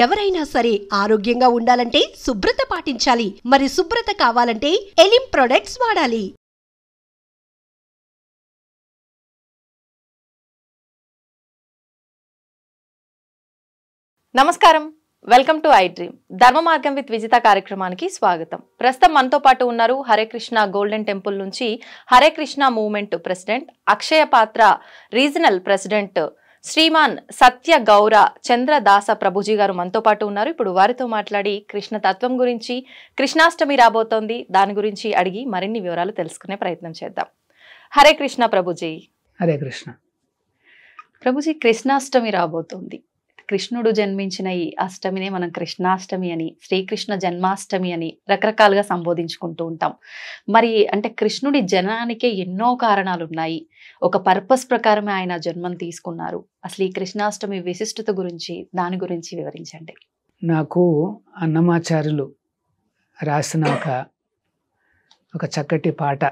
ఎవరైనా సరే ఆరోగ్యంగా ఉండాలంటే శుభ్రత పాటించాలి. మరి శుభ్రత కావాలంటే ఎలిం ప్రొడక్ట్స్ వాడాలి. నమస్కారం, వెల్కమ్ టు ఐ డ్రీమ్. ధర్మ మార్గం విత్ విజిత కార్యక్రమానికి స్వాగతం. ప్రస్తుతం మనతో పాటు ఉన్నారు హరే కృష్ణ గోల్డెన్ టెంపుల్ నుంచి హరే కృష్ణ మూవ్మెంట్ ప్రెసిడెంట్, అక్షయ పాత్ర రీజనల్ ప్రెసిడెంట్ శ్రీమాన్ సత్య గౌర చంద్రదాస ప్రభుజీ గారు మనతో పాటు ఉన్నారు. ఇప్పుడు వారితో మాట్లాడి కృష్ణ తత్వం గురించి, కృష్ణాష్టమి రాబోతోంది, దాని గురించి అడిగి మరిన్ని వివరాలు తెలుసుకునే ప్రయత్నం చేద్దాం. హరే కృష్ణ ప్రభుజీ. హరే కృష్ణ ప్రభుజీ, కృష్ణాష్టమి రాబోతోంది. కృష్ణుడు జన్మించిన ఈ అష్టమినే మనం కృష్ణాష్టమి అని, శ్రీకృష్ణ జన్మాష్టమి అని రకరకాలుగా సంబోధించుకుంటూ ఉంటాం. మరి అంటే కృష్ణుడి జననానికే ఎన్నో కారణాలు ఉన్నాయి. ఒక పర్పస్ ప్రకారమే ఆయన జన్మం తీసుకున్నారు. అసలు ఈ కృష్ణాష్టమి విశిష్టత గురించి, దాని గురించి వివరించండి. నాకు అన్నమాచార్యులు రాసిన ఒక చక్కటి పాట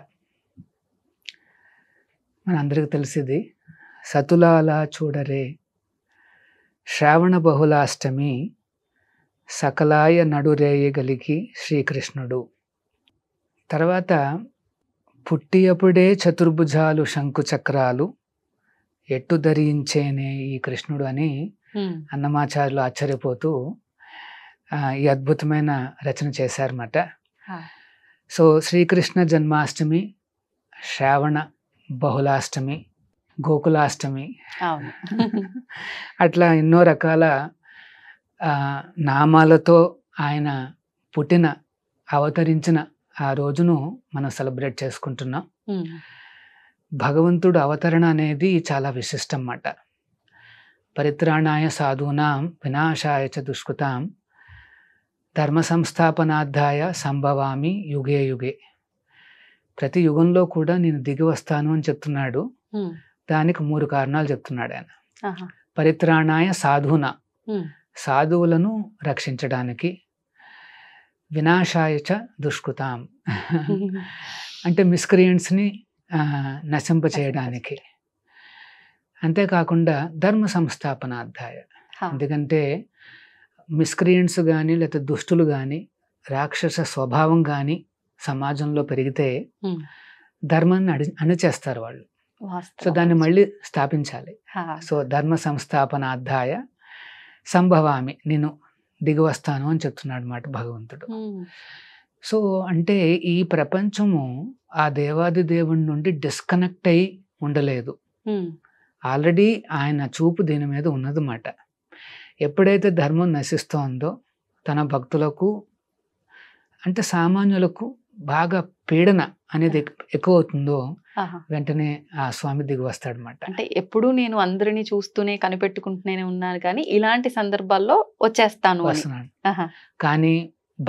మనందరికీ తెలిసింది. సతులాల చూడరే శ్రావణ బహుళాష్టమి సకలాయ నడురేయగలిగి శ్రీకృష్ణుడు. తర్వాత పుట్టియప్పుడే చతుర్భుజాలు శంకు చక్రాలు ఎట్టు ధరించేనే ఈ కృష్ణుడు అని అన్నమాచార్యులు ఆశ్చర్యపోతూ ఈ అద్భుతమైన రచన చేశారన్నమాట. సో శ్రీకృష్ణ జన్మాష్టమి, శ్రావణ బహుళాష్టమి, గోకులాష్టమి, అట్లా ఎన్నో రకాల నామాలతో ఆయన అవతరించిన ఆ రోజును మనం సెలబ్రేట్ చేసుకుంటున్నాం. భగవంతుడు అవతరణ అనేది చాలా విశిష్టం అన్నమాట. పరిత్రాణాయ సాధూనాం వినాశాయ చ దుష్కృతాం ధర్మ సంస్థాపనార్థాయ సంభవామి యుగే యుగే. ప్రతి యుగంలో కూడా నేను దిగి వస్తాను అని చెప్తున్నాడు. దానికి 3 కారణాలు చెప్తున్నాడు ఆయన. పరిత్రాణాయ సాధూన, సాధువులను రక్షించడానికి, వినాశాయ చ దుష్కృతాం అంటే మిస్క్రియంట్స్ని నశింప చేయడానికి, అంతేకాకుండా ధర్మ సంస్థాపనార్థాయ. ఎందుకంటే మిస్క్రియంట్స్ కానీ లేకపోతే దుష్టులు కానీ రాక్షస స్వభావం కానీ సమాజంలో పెరిగితే ధర్మాన్ని అణిచేస్తారు వాళ్ళు. సో దాన్ని మళ్ళీ స్థాపించాలి. సో ధర్మ సంస్థాపనార్థాయ సంభవామి, నేను దిగి వస్తాను అని చెప్తున్నాడు అన్నమాట భగవంతుడు. సో అంటే ఈ ప్రపంచము ఆ దేవాది దేవుడి నుండి డిస్కనెక్ట్ అయి ఉండలేదు. ఆల్రెడీ ఆయన చూపు దీని మీద ఉన్నదన్నమాట. ఎప్పుడైతే ధర్మం నశిస్తోందో, తన భక్తులకు అంటే సామాన్యులకు బాగా పీడన అనేది ఎక్కువ అవుతుందో, వెంటనే ఆ స్వామి దిగి వస్తాడు అన్నమాట. అంటే ఎప్పుడు నేను అందరినీ చూస్తూనే కనిపెట్టుకుంటూనే ఉన్నాను, కానీ ఇలాంటి సందర్భాల్లో వస్తున్నాడు. కానీ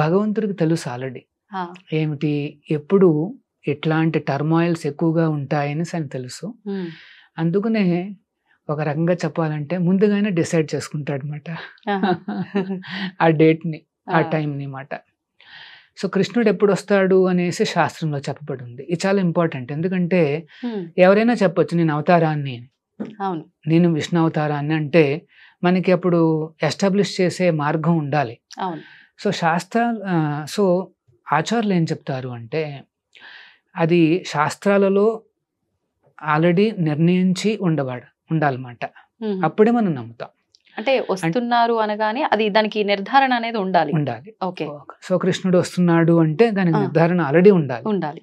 భగవంతుడికి తెలుసు ఆల్రెడీ ఏమిటి, ఎప్పుడు ఎట్లాంటి టర్మాయిల్స్ ఎక్కువగా ఉంటాయని ఆయన తెలుసు. అందుకనే ఒక రకంగా చెప్పాలంటే ముందుగానే డిసైడ్ చేసుకుంటాడు అన్నమాట ఆ డేట్ని, ఆ టైంని మాట. సో కృష్ణుడు ఎప్పుడు వస్తాడు అనేసి శాస్త్రంలో చెప్పబడి ఉంది. ఇది చాలా ఇంపార్టెంట్. ఎందుకంటే ఎవరైనా చెప్పొచ్చు నేను అవతారాన్ని, నేను విష్ణు అవతారాన్ని అంటే మనకి అప్పుడు ఎస్టాబ్లిష్ చేసే మార్గం ఉండాలి. సో సో ఆచార్యులు ఏం చెప్తారు అంటే అది శాస్త్రాలలో ఆల్రెడీ నిర్ణయించి ఉండాలన్నమాట. అప్పుడే మనం నమ్ముతాం. అంటే వస్తున్నారు అనగానే అది దానికి నిర్ధారణ అనేది ఉండాలి. ఓకే. సో కృష్ణుడు వస్తున్నాడు అంటే దానికి నిర్ధారణ ఆల్రెడీ ఉండాలి.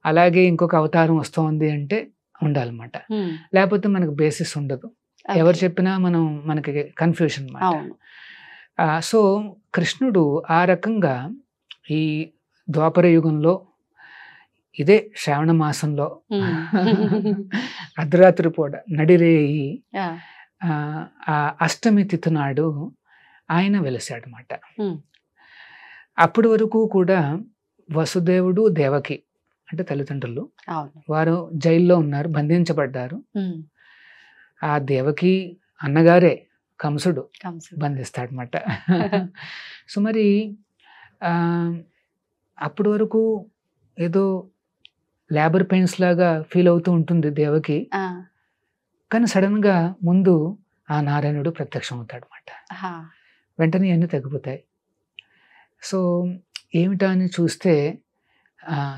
అలాగే ఇంకొక అవతారం వస్తోంది అంటే ఉండాలన్నమాట. లేకపోతే మనకు బేసిస్ ఉండదు. ఎవరు చెప్పినా మనకి కన్ఫ్యూషన్ అన్నమాట. సో కృష్ణుడు ఆ రకంగా ఈ ద్వాపర యుగంలో ఇదే శ్రావణ మాసంలో అర్ధరాత్రి పూట నడిరేయి ఆ అష్టమి తిథి నాడు ఆయన వెలిసాడు అన్నమాట. అప్పటి వరకు కూడా వసుదేవుడు, దేవకి అంటే తల్లిదండ్రులు, వారు జైల్లో ఉన్నారు, బంధించబడ్డారు. ఆ దేవకి అన్నగారే కంసుడు బంధిస్తాడు అన్నమాట. సో మరి అప్పటి వరకు ఏదో లేబర్ పెయిన్స్ లాగా ఫీల్ అవుతూ ఉంటుంది దేవకి. కానీ సడన్ గా ముందు ఆ నారాయణుడు ప్రత్యక్షం అవుతాడు అన్నమాట. వెంటనే అన్నీ తగ్గిపోతాయి. సో ఏమిటా అని చూస్తే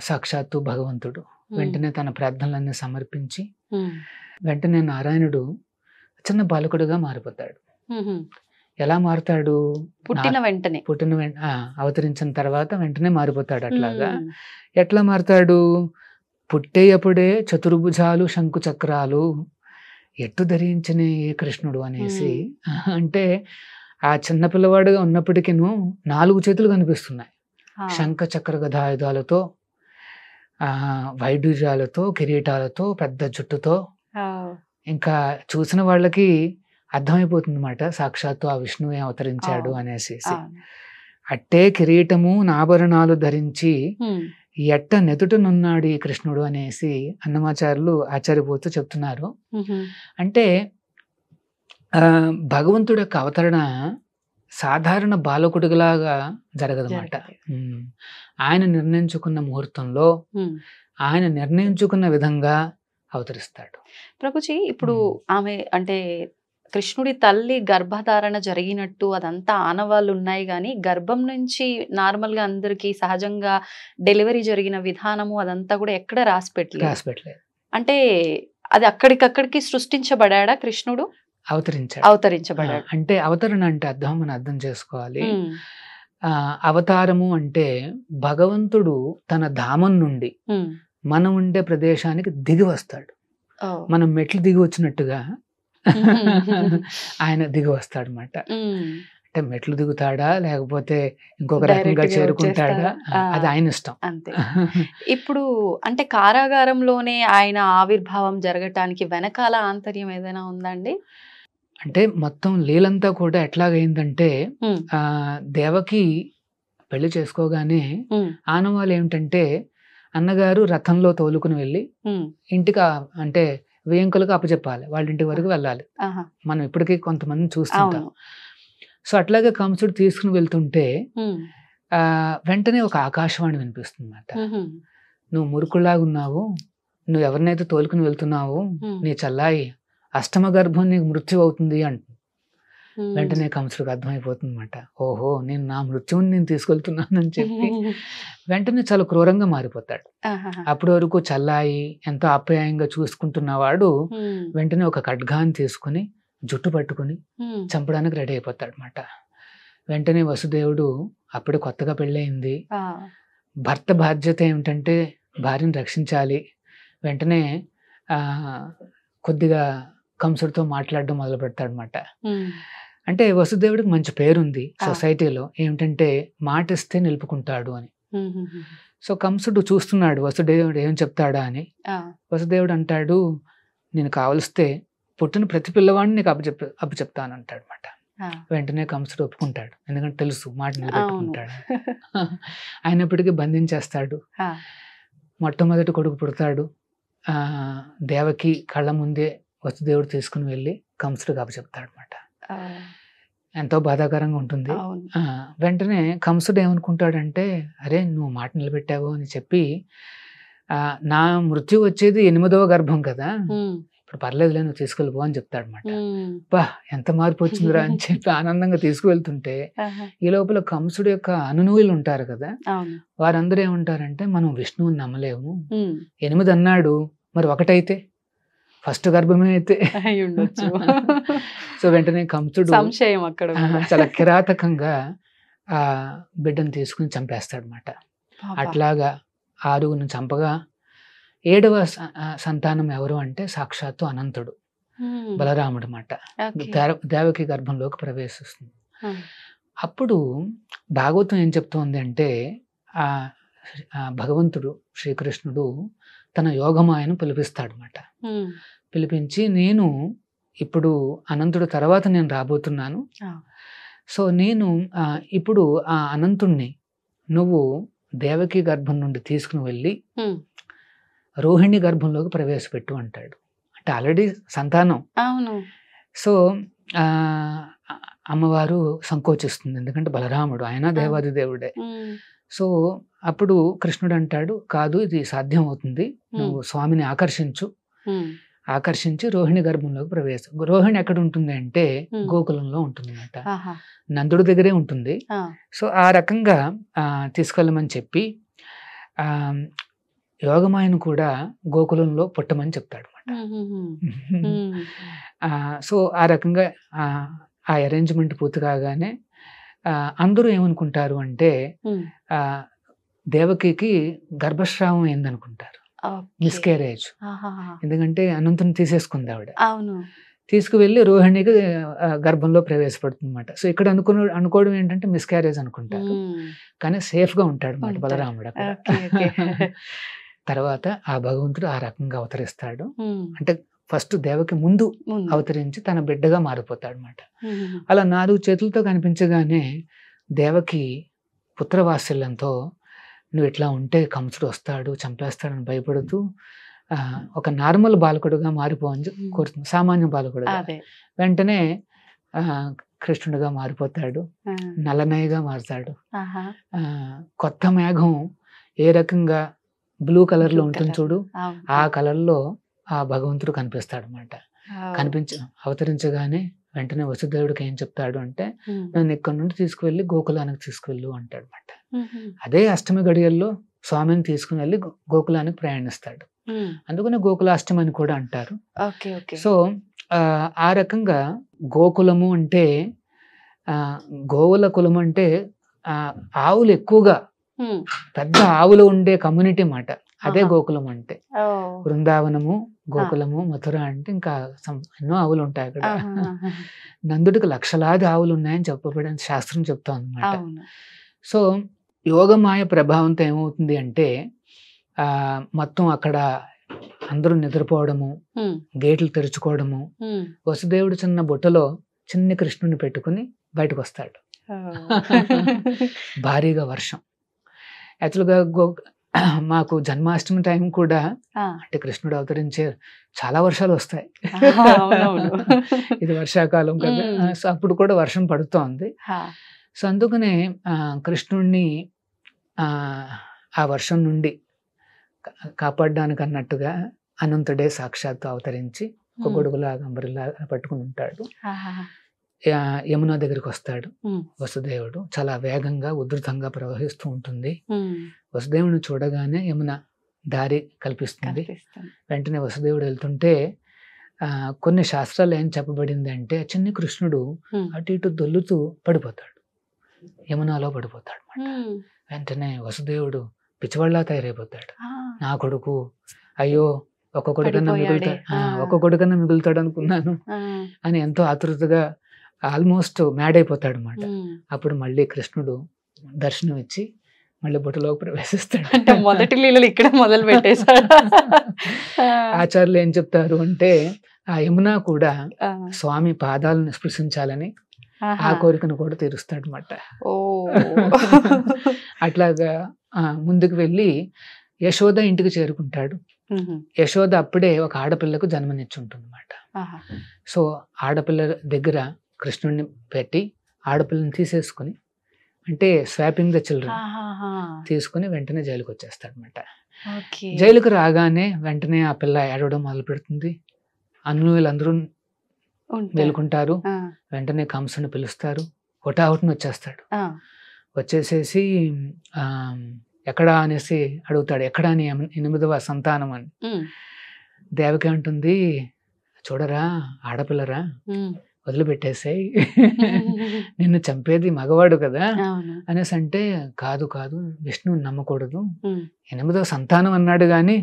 సాక్షాత్తు భగవంతుడు వెంటనే తన ప్రార్థనలన్నీ సమర్పించి వెంటనే నారాయణుడు చిన్న బాలకుడుగా మారిపోతాడు. ఎలా మారుతాడు? అవతరించిన తర్వాత వెంటనే మారిపోతాడు. అట్లాగా ఎట్లా మారుతాడు? పుట్టేయప్పుడే చతుర్భుజాలు శంకు చక్రాలు ఎట్టు ధరించిన ఏ కృష్ణుడు అనేసి, అంటే ఆ చిన్న పిల్లవాడుగా ఉన్నప్పటికీ 4 చేతులు కనిపిస్తున్నాయి. శంఖ చక్ర గదాయుధాలతో, వైడూర్యాలతో, కిరీటాలతో, పెద్ద జుట్టుతో. ఇంకా చూసిన వాళ్ళకి అర్థమైపోతుంది అన్నమాట, సాక్షాత్తు ఆ విష్ణువే అవతరించాడు అనేసి. అట్టే కిరీటము నాభరణాలు ధరించి ఎట్ట నెదుటనున్నాడు ఈ కృష్ణుడు అనేసి అన్నమాచార్యులు ఆచార్యపోతూ చెప్తున్నారు. అంటే భగవంతుడి యొక్క అవతరణ సాధారణ బాలకుడిలాగా జరగదన్నమాట. ఆయన నిర్ణయించుకున్న ముహూర్తంలో ఆయన నిర్ణయించుకున్న విధంగా అవతరిస్తాడు. ప్రభుజీ, ఇప్పుడు ఆమె అంటే కృష్ణుడి తల్లి గర్భధారణ జరిగినట్టు అదంతా ఆనవాళ్ళు ఉన్నాయి, కానీ గర్భం నుంచి నార్మల్గా అందరికి సహజంగా డెలివరీ జరిగిన విధానము అదంతా కూడా ఎక్కడ రాసి పెట్టలేదు. అంటే అది అక్కడికక్కడికి సృష్టించబడాడా కృష్ణుడు? అవతరించబడాడు. అంటే అవతరణ అంటే మనం అర్థం చేసుకోవాలి. అవతారము అంటే భగవంతుడు తన ధామం నుండి మనం ఉండే ప్రదేశానికి దిగి వస్తాడు. మనం మెట్లు దిగి వచ్చినట్టుగా ఆయన దిగి వస్తాడు అన్నమాట. అంటే మెట్లు దిగుతాడా లేకపోతే ఇంకొక రకంగా చేరుకుంటాడా, అది ఆయన ఇష్టం. అంతే. ఇప్పుడు అంటే కారాగారంలోనే ఆయన ఆవిర్భావం జరగటానికి వెనకాల ఆంతర్యం ఏదైనా ఉందండి? అంటే మొత్తం లీలంతా కూడా ఎట్లాగైందంటే దేవకి పెళ్లి చేసుకోగానే ఆనవాళ్ళు ఏమిటంటే అన్నగారు రథంలో తోలుకుని వెళ్ళి ఇంటికి అంటే వేంకులకు అప్పచెప్పాలి, వాళ్ళ ఇంటి వరకు వెళ్ళాలి. మనం ఇప్పటికీ కొంతమంది చూస్తుంటాం. సో అట్లాగే కంసుడు తీసుకుని వెళ్తుంటే వెంటనే ఒక ఆకాశవాణి వినిపిస్తుంది అన్నమాట. నువ్వు మురుకులాగా ఉన్నావు, నువ్వు ఎవరినైతే తోలుకుని వెళ్తున్నావు, నీ చల్లాయి అష్టమ గర్భం నీకు మృత్యు అవుతుంది అంట. వెంటనే కంసుడికి అర్థమైపోతుంది అన్నమాట, ఓహో నేను నా మృత్యువుని నేను తీసుకెళ్తున్నానని చెప్పి వెంటనే చాలా క్రూరంగా మారిపోతాడు. అప్పటి వరకు చల్లాయి ఎంతో ఆప్యాయంగా చూసుకుంటున్నవాడు వెంటనే ఒక ఖడ్గాన్ని తీసుకుని జుట్టు పట్టుకుని చంపడానికి రెడీ అయిపోతాడు అన్నమాట. వెంటనే వసుదేవుడు అప్పుడే కొత్తగా పెళ్ళయింది, భర్త బాధ్యత ఏమిటంటే భార్యను రక్షించాలి. వెంటనే కొద్దిగా కంసుడితో మాట్లాడడం మొదలు పెడతాడు అన్నమాట. అంటే వసుదేవుడికి మంచి పేరుంది సొసైటీలో, ఏమిటంటే మాట ఇస్తే నిలుపుకుంటాడు అని. సో కంసుడు చూస్తున్నాడు వసుదేవుడు ఏం చెప్తాడా అని. వసుదేవుడు అంటాడు, నేను కావలిస్తే పుట్టిన ప్రతి పిల్లవాడిని నీకు అప్పచెప్తాను అంటాడు అన్నమాట. వెంటనే కంసుడు ఒప్పుకుంటాడు, ఎందుకంటే తెలుసు మాట నిలబెట్టుకుంటాడు. అయినప్పటికీ బంధించేస్తాడు. మొట్టమొదటి కొడుకు పుడతాడు. దేవకి కళ్ళ ముందే వసుదేవుడు తీసుకుని వెళ్ళి కంసుడికి అప్పచెప్తాడు అన్నమాట. ఎంతో బాధాకరంగా ఉంటుంది. వెంటనే కంసుడు ఏమనుకుంటాడంటే, అరే నువ్వు మాట నిలబెట్టావు అని చెప్పి, నా మృత్యు వచ్చేది 8వ గర్భం కదా, ఇప్పుడు పర్లేదులే నువ్వు తీసుకెళ్ళిపో అని చెప్తాడు అనమాట. బా ఎంత మార్పు వచ్చిందిరా అని చెప్పి ఆనందంగా తీసుకువెళ్తుంటే ఈ లోపల కంసుడు యొక్క అనునూయులు ఉంటారు కదా, వారందరూ ఏమంటారంటే మనం విష్ణువుని నమ్మలేము, 8 అన్నాడు మరి ఒకటైతే ఫస్ట్ గర్భమే అయితే ఉండొచ్చు. సో వెంటనే కంసుడు సంశయం అక్కడ చాలా కిరాతకంగా ఆ బిడ్డను తీసుకుని చంపేస్తాడు అనమాట. అట్లాగా 6 చంపగా 7వ సంతానం ఎవరు అంటే సాక్షాత్తు అనంతుడు, బలరాముడు అన్నమాట. దేవకి గర్భంలోకి ప్రవేశిస్తుంది. అప్పుడు భాగవతం ఏం చెప్తోంది అంటే, ఆ భగవంతుడు శ్రీకృష్ణుడు తన యోగమాయను పిలిపిస్తాడు అన్నమాట. పిలిపించి, నేను ఇప్పుడు అనంతుడు తర్వాత నేను రాబోతున్నాను, సో నేను ఇప్పుడు ఆ అనంతుణ్ణి నువ్వు దేవకి గర్భం నుండి తీసుకుని వెళ్ళి రోహిణి గర్భంలోకి ప్రవేశపెట్టు అంటాడు. అంటే ఆల్రెడీ సంతానం. సో అమ్మవారు సంకోచిస్తుంది, ఎందుకంటే బలరాముడు ఆయన దేవాది దేవుడే. సో అప్పుడు కృష్ణుడు అంటాడు, కాదు ఇది సాధ్యం అవుతుంది, నువ్వు స్వామిని ఆకర్షించు, ఆకర్షించి రోహిణి గర్భంలోకి ప్రవేశం. రోహిణి ఎక్కడ ఉంటుంది అంటే గోకులంలో ఉంటుంది అన్నమాట. నందుడి దగ్గరే ఉంటుంది. సో ఆ రకంగా తీసుకెళ్ళమని చెప్పి యోగమాయను కూడా గోకులంలో పుట్టమని చెప్తాడు అన్నమాట. సో ఆ రకంగా ఆ అరేంజ్మెంట్ పూర్తి కాగానే అందరూ ఏమనుకుంటారు అంటే దేవకికి గర్భస్రావం అయిందనుకుంటారు, మిస్కేరేజ్. ఎందుకంటే అనంతుని తీసేసుకుంది ఆవిడ. తీసుకువెళ్ళి రోహిణికి గర్భంలో ప్రవేశపెడుతుంది అన్నమాట. సో ఇక్కడ అనుకోవడం ఏంటంటే మిస్క్యారేజ్ అనుకుంటారు, కానీ సేఫ్ గా ఉంటాడు అన్నమాట బలరాముడు అక్కడ. తర్వాత ఆ భగవంతుడు ఆ రకంగా అవతరిస్తాడు. అంటే ఫస్ట్ దేవకి ముందు అవతరించి తన బిడ్డగా మారిపోతాడు అన్నమాట. అలా 4 చేతులతో కనిపించగానే దేవకి పుత్రవాత్సల్యంతో నువ్వు ఇట్లా ఉంటే కంసుడు వస్తాడు చంపేస్తాడని భయపడుతూ ఒక నార్మల్ బాలకుడుగా మారిపోవని కోరుతుంది, సామాన్య బాలకుడుగా. వెంటనే కృష్ణుడిగా మారిపోతాడు, నల్లనయ్యగా మారుతాడు. కొత్త మేఘం ఏ రకంగా బ్లూ కలర్ లో ఉంటుంది చూడు, ఆ కలర్ లో ఆ భగవంతుడు కనిపిస్తాడు అన్నమాట. అవతరించగానే వెంటనే వసుదేవుడికి ఏం చెప్తాడు అంటే నన్ను ఇక్కడ నుండి తీసుకువెళ్ళి గోకులానికి తీసుకువెళ్ళు అంటాడు అన్నమాట. అదే అష్టమి గడియల్లో స్వామిని తీసుకుని వెళ్ళి గోకులానికి ప్రయాణిస్తాడు. అందుకనే గోకులాష్టమి అని కూడా అంటారు. సో ఆ రకంగా గోకులము అంటే గోవుల కులం అంటే ఆవులు ఎక్కువగా పెద్ద ఆవులు ఉండే కమ్యూనిటీ మాట. అదే గోకులం అంటే. బృందావనము, గోకులము, మథుర అంటే ఇంకా ఎన్నో ఆవులు ఉంటాయి అక్కడ. నందుడికి లక్షలాది ఆవులు ఉన్నాయని చెప్పబడిన శాస్త్రం చెప్తా అన్నమాట. సో యోగమాయ ప్రభావంతో ఏమవుతుంది అంటే మొత్తం అక్కడ అందరూ నిద్రపోవడము, గేట్లు తెరుచుకోవడము, వసుదేవుడు చిన్న బుట్టలో చిన్న కృష్ణుని పెట్టుకుని బయటకు వస్తాడు. భారీగా వర్షం. యాక్చువల్గా మాకు జన్మాష్టమి టైం కూడా అంటే కృష్ణుడు అవతరించే చాలా వర్షాలు వస్తాయి. ఇది వర్షాకాలం కదా, సో అప్పుడు కూడా వర్షం పడుతోంది. సో అందుకనే కృష్ణుడిని ఆ వర్షం నుండి కాపాడడానికి అన్నట్టుగా అనంతుడే సాక్షాత్తు అవతరించి ఒక గొడుగులాగా అంబరిలాగా పట్టుకుని ఉంటాడు. యమున దగ్గరికి వస్తాడు వసుదేవుడు. చాలా వేగంగా ఉధృతంగా ప్రవహిస్తూ ఉంటుంది. వసుదేవుని చూడగానే యమున దారి కల్పిస్తుంది. వెంటనే వసుదేవుడు వెళ్తుంటే కొన్ని శాస్త్రాలు ఏం చెప్పబడింది అంటే చిన్ని కృష్ణుడు అటు ఇటు దొల్లుతూ పడిపోతాడు, యమునాలో పడిపోతాడు అన్నమాట. వెంటనే వసుదేవుడు పిచ్చివాళ్ళ తయారైపోతాడు. నా కొడుకు, అయ్యో ఒక్క కొడుకన్నా మిగులుతాడు అనుకున్నాను అని ఎంతో ఆతృతగా ఆల్మోస్ట్ మ్యాడ్ అయిపోతాడు అన్నమాట. అప్పుడు మళ్ళీ కృష్ణుడు దర్శనం ఇచ్చి మళ్ళీ బుట్టలోకి ప్రవేశిస్తాడు. అంటే మొదటి లీలలు ఇక్కడ మొదలు పెట్టేశాడు. ఆచార్యులు ఏం చెప్తారు అంటే ఆ యమున కూడా స్వామి పాదాలను స్పృశించాలని ఆ కోరికను కూడా తీరుస్తాడు అన్నమాట. అట్లాగా ముందుకు వెళ్ళి యశోద ఇంటికి చేరుకుంటాడు. యశోద అప్పుడే ఒక ఆడపిల్లకు జన్మనిచ్చుంటుంది అన్నమాట. సో ఆడపిల్ల దగ్గర కృష్ణుడిని పెట్టి ఆడపిల్లని తీసేసుకుని, అంటే స్వాపింగ్ ద చిల్డ్రన్ తీసుకుని వెంటనే జైలుకి వచ్చేస్తాడు అనమాట. జైలుకు రాగానే వెంటనే ఆ పిల్ల ఏడవడం మొదలు పెడుతుంది. వీళ్ళందరూ మేలుకుంటారు. వెంటనే కంసుని పిలుస్తారు. హుటాహుటిని వచ్చేస్తాడు. వచ్చేసేసి ఎక్కడా అనేసి అడుగుతాడు. ఎక్కడా అని 8వ సంతానం అని. దేవకి అంటుంది, చూడరా ఆడపిల్లరా, వదిలిపెట్టేసాయి, నిన్ను చంపేది మగవాడు కదా అనేసి అంటే, కాదు కాదు విష్ణువుని నమ్మకూడదు, 8వ సంతానం అన్నాడు గాని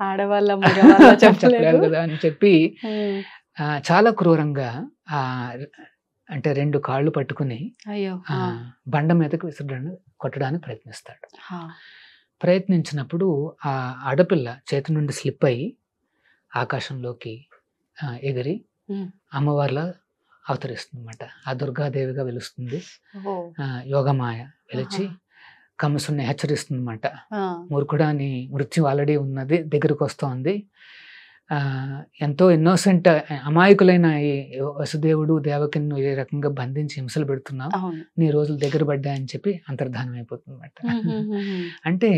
ఆడవాళ్ళ చెప్పలేదు కదా అని చెప్పి చాలా క్రూరంగా అంటే 2 కాళ్ళు పట్టుకుని బండ మీదకి కొట్టడానికి ప్రయత్నిస్తాడు. ప్రయత్నించినప్పుడు ఆ ఆడపిల్ల చేతి నుండి స్లిప్ అయ్యి ఆకాశంలోకి ఎగిరి అమ్మవారిలా అవతరిస్తుంది అన్నమాట. ఆ దుర్గాదేవిగా వెలుస్తుంది. యోగమాయ వెలిచి కంసుని హెచ్చరిస్తుంది అన్నమాట. మూర్ఖుడా, నీ మృత్యు ఆల్రెడీ ఉన్నది, దగ్గరకు వస్తోంది. ఎంతో ఇన్నోసెంట్ అమాయకులైన ఈ వసుదేవుడు దేవకిని ఏ రకంగా బంధించి హింసలు పెడుతున్నావు, నీ రోజులు దగ్గర పడ్డాయని చెప్పి అంతర్ధానం అయిపోతుంది అన్నమాట. అంటే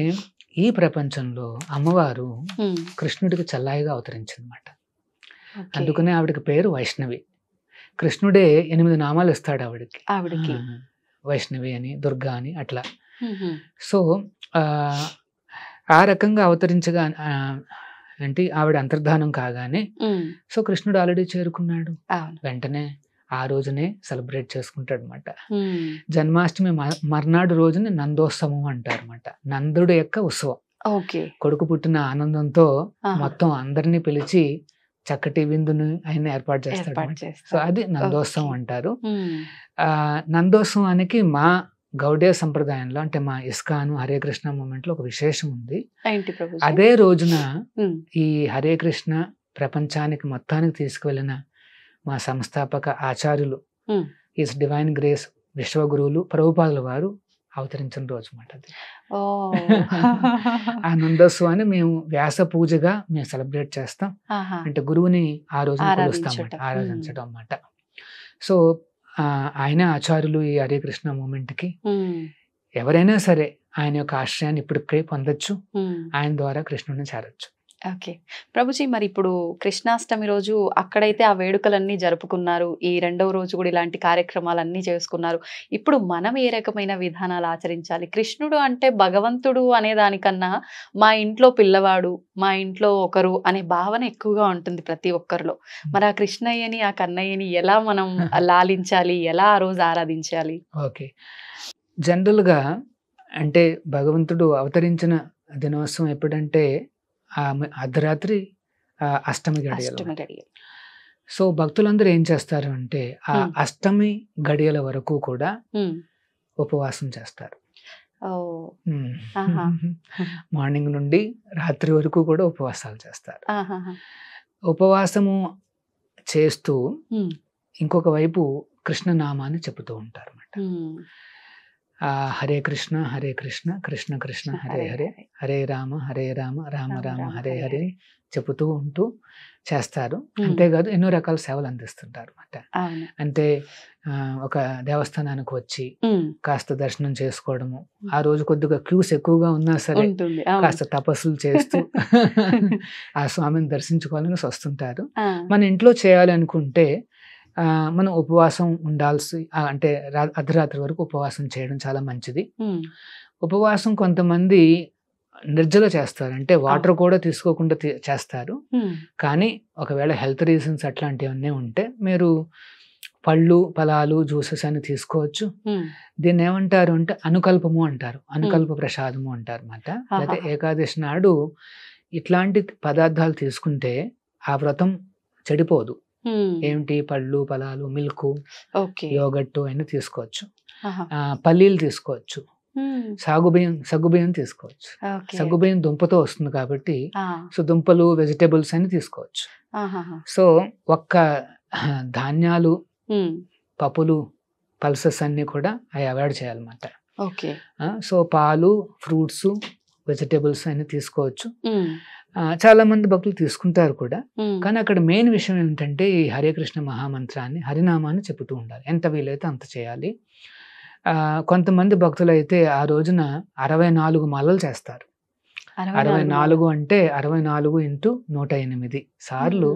ఈ ప్రపంచంలో అమ్మవారు కృష్ణుడికి చల్లాయిగా అవతరించింది అన్నమాట. అందుకనే ఆవిడకి పేరు వైష్ణవి. కృష్ణుడే 8 నామాలు ఇస్తాడు ఆవిడకి. వైష్ణవి అని, దుర్గా అని అట్లా. సో ఆ రకంగా అవతరించగా అంటే ఆవిడ అంతర్ధానం కాగానే సో కృష్ణుడు ఆల్రెడీ చేరుకున్నాడు. వెంటనే ఆ రోజునే సెలబ్రేట్ చేసుకుంటాడు అనమాట. జన్మాష్టమి మర్నాడు రోజుని నందోత్సవం అంటారు అనమాట. నందుడు యొక్క ఉత్సవం. కొడుకు పుట్టిన ఆనందంతో మొత్తం అందరినీ పిలిచి చక్కటి విందును ఆయన ఏర్పాటు చేస్తాడు. సో అది నందోత్సవం అంటారు. నందోత్సవానికి మా గౌడీయ సంప్రదాయంలో అంటే మా ఇస్కాను హరే కృష్ణ మూమెంట్ లో ఒక విశేషం ఉంది. అదే రోజున ఈ హరే కృష్ణ ప్రపంచానికి మొత్తానికి తీసుకువెళ్ళిన మా సంస్థాపక ఆచార్యులు ఈస్ డివైన్ గ్రేస్ విశ్వగురువులు ప్రభుపాదుల వారు అవతరించిన రోజు అన్నమాట అది. ఆ నందోత్సవాన్ని మేము వ్యాస పూజగా మేము సెలబ్రేట్ చేస్తాం. అంటే గురువుని ఆ రోజు కొలుస్తాం, ఆరాధించడం అన్నమాట. సో ఆయన ఆచార్యులు ఈ హరే కృష్ణ మూమెంట్ కి ఎవరైనా సరే ఆయన యొక్క ఆశ్రయాన్ని ఇప్పటికే పొందొచ్చు, ఆయన ద్వారా కృష్ణుడిని చేరొచ్చు. ఓకే ప్రభుజీ, మరి ఇప్పుడు కృష్ణాష్టమి రోజు అక్కడైతే ఆ వేడుకలన్నీ జరుపుకున్నారు, ఈ రెండవ రోజు కూడా ఇలాంటి కార్యక్రమాలన్నీ చేసుకున్నారు. ఇప్పుడు మనం ఏ రకమైన విధానాలు ఆచరించాలి? కృష్ణుడు అంటే భగవంతుడు అనే దానికన్నా మా ఇంట్లో పిల్లవాడు, మా ఇంట్లో ఒకరు అనే భావన ఎక్కువగా ఉంటుంది ప్రతి ఒక్కరిలో. మరి ఆ కృష్ణయ్యని ఆ కన్నయ్యని ఎలా మనం లాలించాలి, ఎలా ఆ రోజు ఆరాధించాలి? ఓకే, జనరల్గా అంటే భగవంతుడు అవతరించిన దినోత్సవం ఎప్పుడంటే అర్ధరాత్రి అష్టమి గడియలు. సో భక్తులందరూ ఏం చేస్తారు అంటే ఆ అష్టమి గడియల వరకు కూడా ఉపవాసం చేస్తారు. మార్నింగ్ నుండి రాత్రి వరకు కూడా ఉపవాసాలు చేస్తారు. ఉపవాసము చేస్తూ ఇంకొక వైపు కృష్ణనామాన్ని చెబుతూ ఉంటారు అన్నమాట. హరే కృష్ణ కృష్ణ కృష్ణ హరే హరే, హరే రామ రామ రామ హరే హరే చెబుతూ ఉంటూ చేస్తారు. అంతేకాదు ఎన్నో రకాల సేవలు అందిస్తుంటారు అన్నమాట. అంటే ఒక దేవస్థానానికి వచ్చి కాస్త దర్శనం చేసుకోవడము, ఆ రోజు కొద్దిగా క్యూస్ ఎక్కువగా ఉన్నా సరే కాస్త తపస్సులు చేస్తూ ఆ స్వామిని దర్శించుకోవాలని వస్తుంటారు. మన ఇంట్లో చేయాలి అనుకుంటే మనం ఉపవాసం ఉండాల్సి అంటే అర్ధరాత్రి వరకు ఉపవాసం చేయడం చాలా మంచిది. ఉపవాసం కొంతమంది నిర్జల చేస్తారు, అంటే వాటర్ కూడా తీసుకోకుండా చేస్తారు. కానీ ఒకవేళ హెల్త్ రీజన్స్ అట్లాంటివన్నీ ఉంటే మీరు పళ్ళు ఫలాలు జ్యూసెస్ అని తీసుకోవచ్చు. దీన్ని ఏమంటారు అంటే అనుకల్పము అంటారు, అనుకల్ప ప్రసాదము అంటారు అన్నమాట. అయితే ఏకాదశి నాడు ఇట్లాంటి పదార్థాలు తీసుకుంటే ఆ వ్రతం చెడిపోదు. ఏమిటి పళ్ళు ఫలాలు, మిల్క్, యోగట్టు అన్ని తీసుకోవచ్చు. పల్లీలు తీసుకోవచ్చు, సగ్గుబియ్యం తీసుకోవచ్చు. సగ్గుబియ్యం దుంపతో వస్తుంది కాబట్టి సో దుంపలు వెజిటేబుల్స్ అని తీసుకోవచ్చు. సో ఒక్క ధాన్యాలు పప్పులు పల్సెస్ అన్ని కూడా అవి అవాయిడ్ చేయాలన్నమాట. సో పాలు, ఫ్రూట్స్, వెజిటేబుల్స్ అన్ని తీసుకోవచ్చు. చాలా మంది భక్తులు తీసుకుంటారు కూడా. కానీ అక్కడ మెయిన్ విషయం ఏంటంటే ఈ హరే కృష్ణ మహామంత్రాన్ని, హరినామాన్ని చెబుతూ ఉండాలి. ఎంత వీలైతే అంత చేయాలి. కొంతమంది భక్తులు అయితే ఆ రోజున 64 మాలలు చేస్తారు. 64 అంటే 64 × 108 సార్లు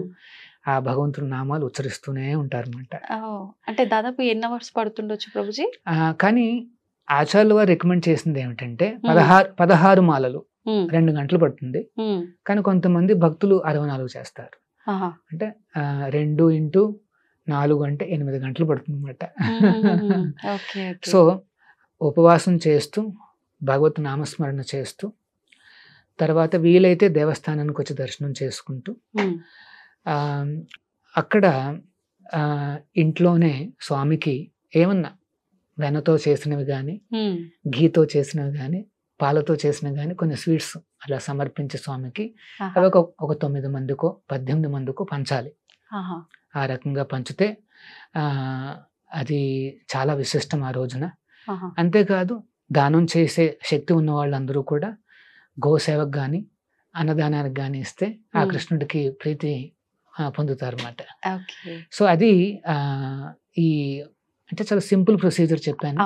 ఆ భగవంతుడి నామాలు ఉచ్చరిస్తూనే ఉంటారు అన్నమాట. అంటే దాదాపు ఎన్ని అవర్స్ పడుతుండొచ్చు ప్రభుజీ? కానీ ఆచార్యులు వారు రికమెండ్ చేసింది ఏమిటంటే 16 మాలలు 2 గంటలు పడుతుంది. కానీ కొంతమంది భక్తులు 64 చేస్తారు. అంటే 2 × 4 అంటే 8 గంటలు పడుతుంది అన్నమాట. సో ఉపవాసం చేస్తూ భగవత్ నామస్మరణ చేస్తూ తర్వాత వీలైతే దేవస్థానానికి వచ్చి దర్శనం చేసుకుంటూ అక్కడ ఇంట్లోనే స్వామికి ఏమన్నా వెన్నతో చేసినవి కానీ, ఘీతో చేసినవి కానీ, పాలతో చేసిన కానీ కొన్ని స్వీట్స్ అలా సమర్పించే స్వామికి అవి ఒక 9 మందికో 18 మందికో పంచాలి. ఆ రకంగా పంచితే అది చాలా విశిష్టం ఆ రోజున. అంతేకాదు దానం చేసే శక్తి ఉన్న వాళ్ళందరూ కూడా గోసేవకు కానీ అన్నదానానికి కానీ ఇస్తే ఆ కృష్ణుడికి ప్రీతి పొందుతారు అన్నమాట. సో అది ఈ అంటే చాలా సింపుల్ ప్రొసీజర్ చెప్పాను.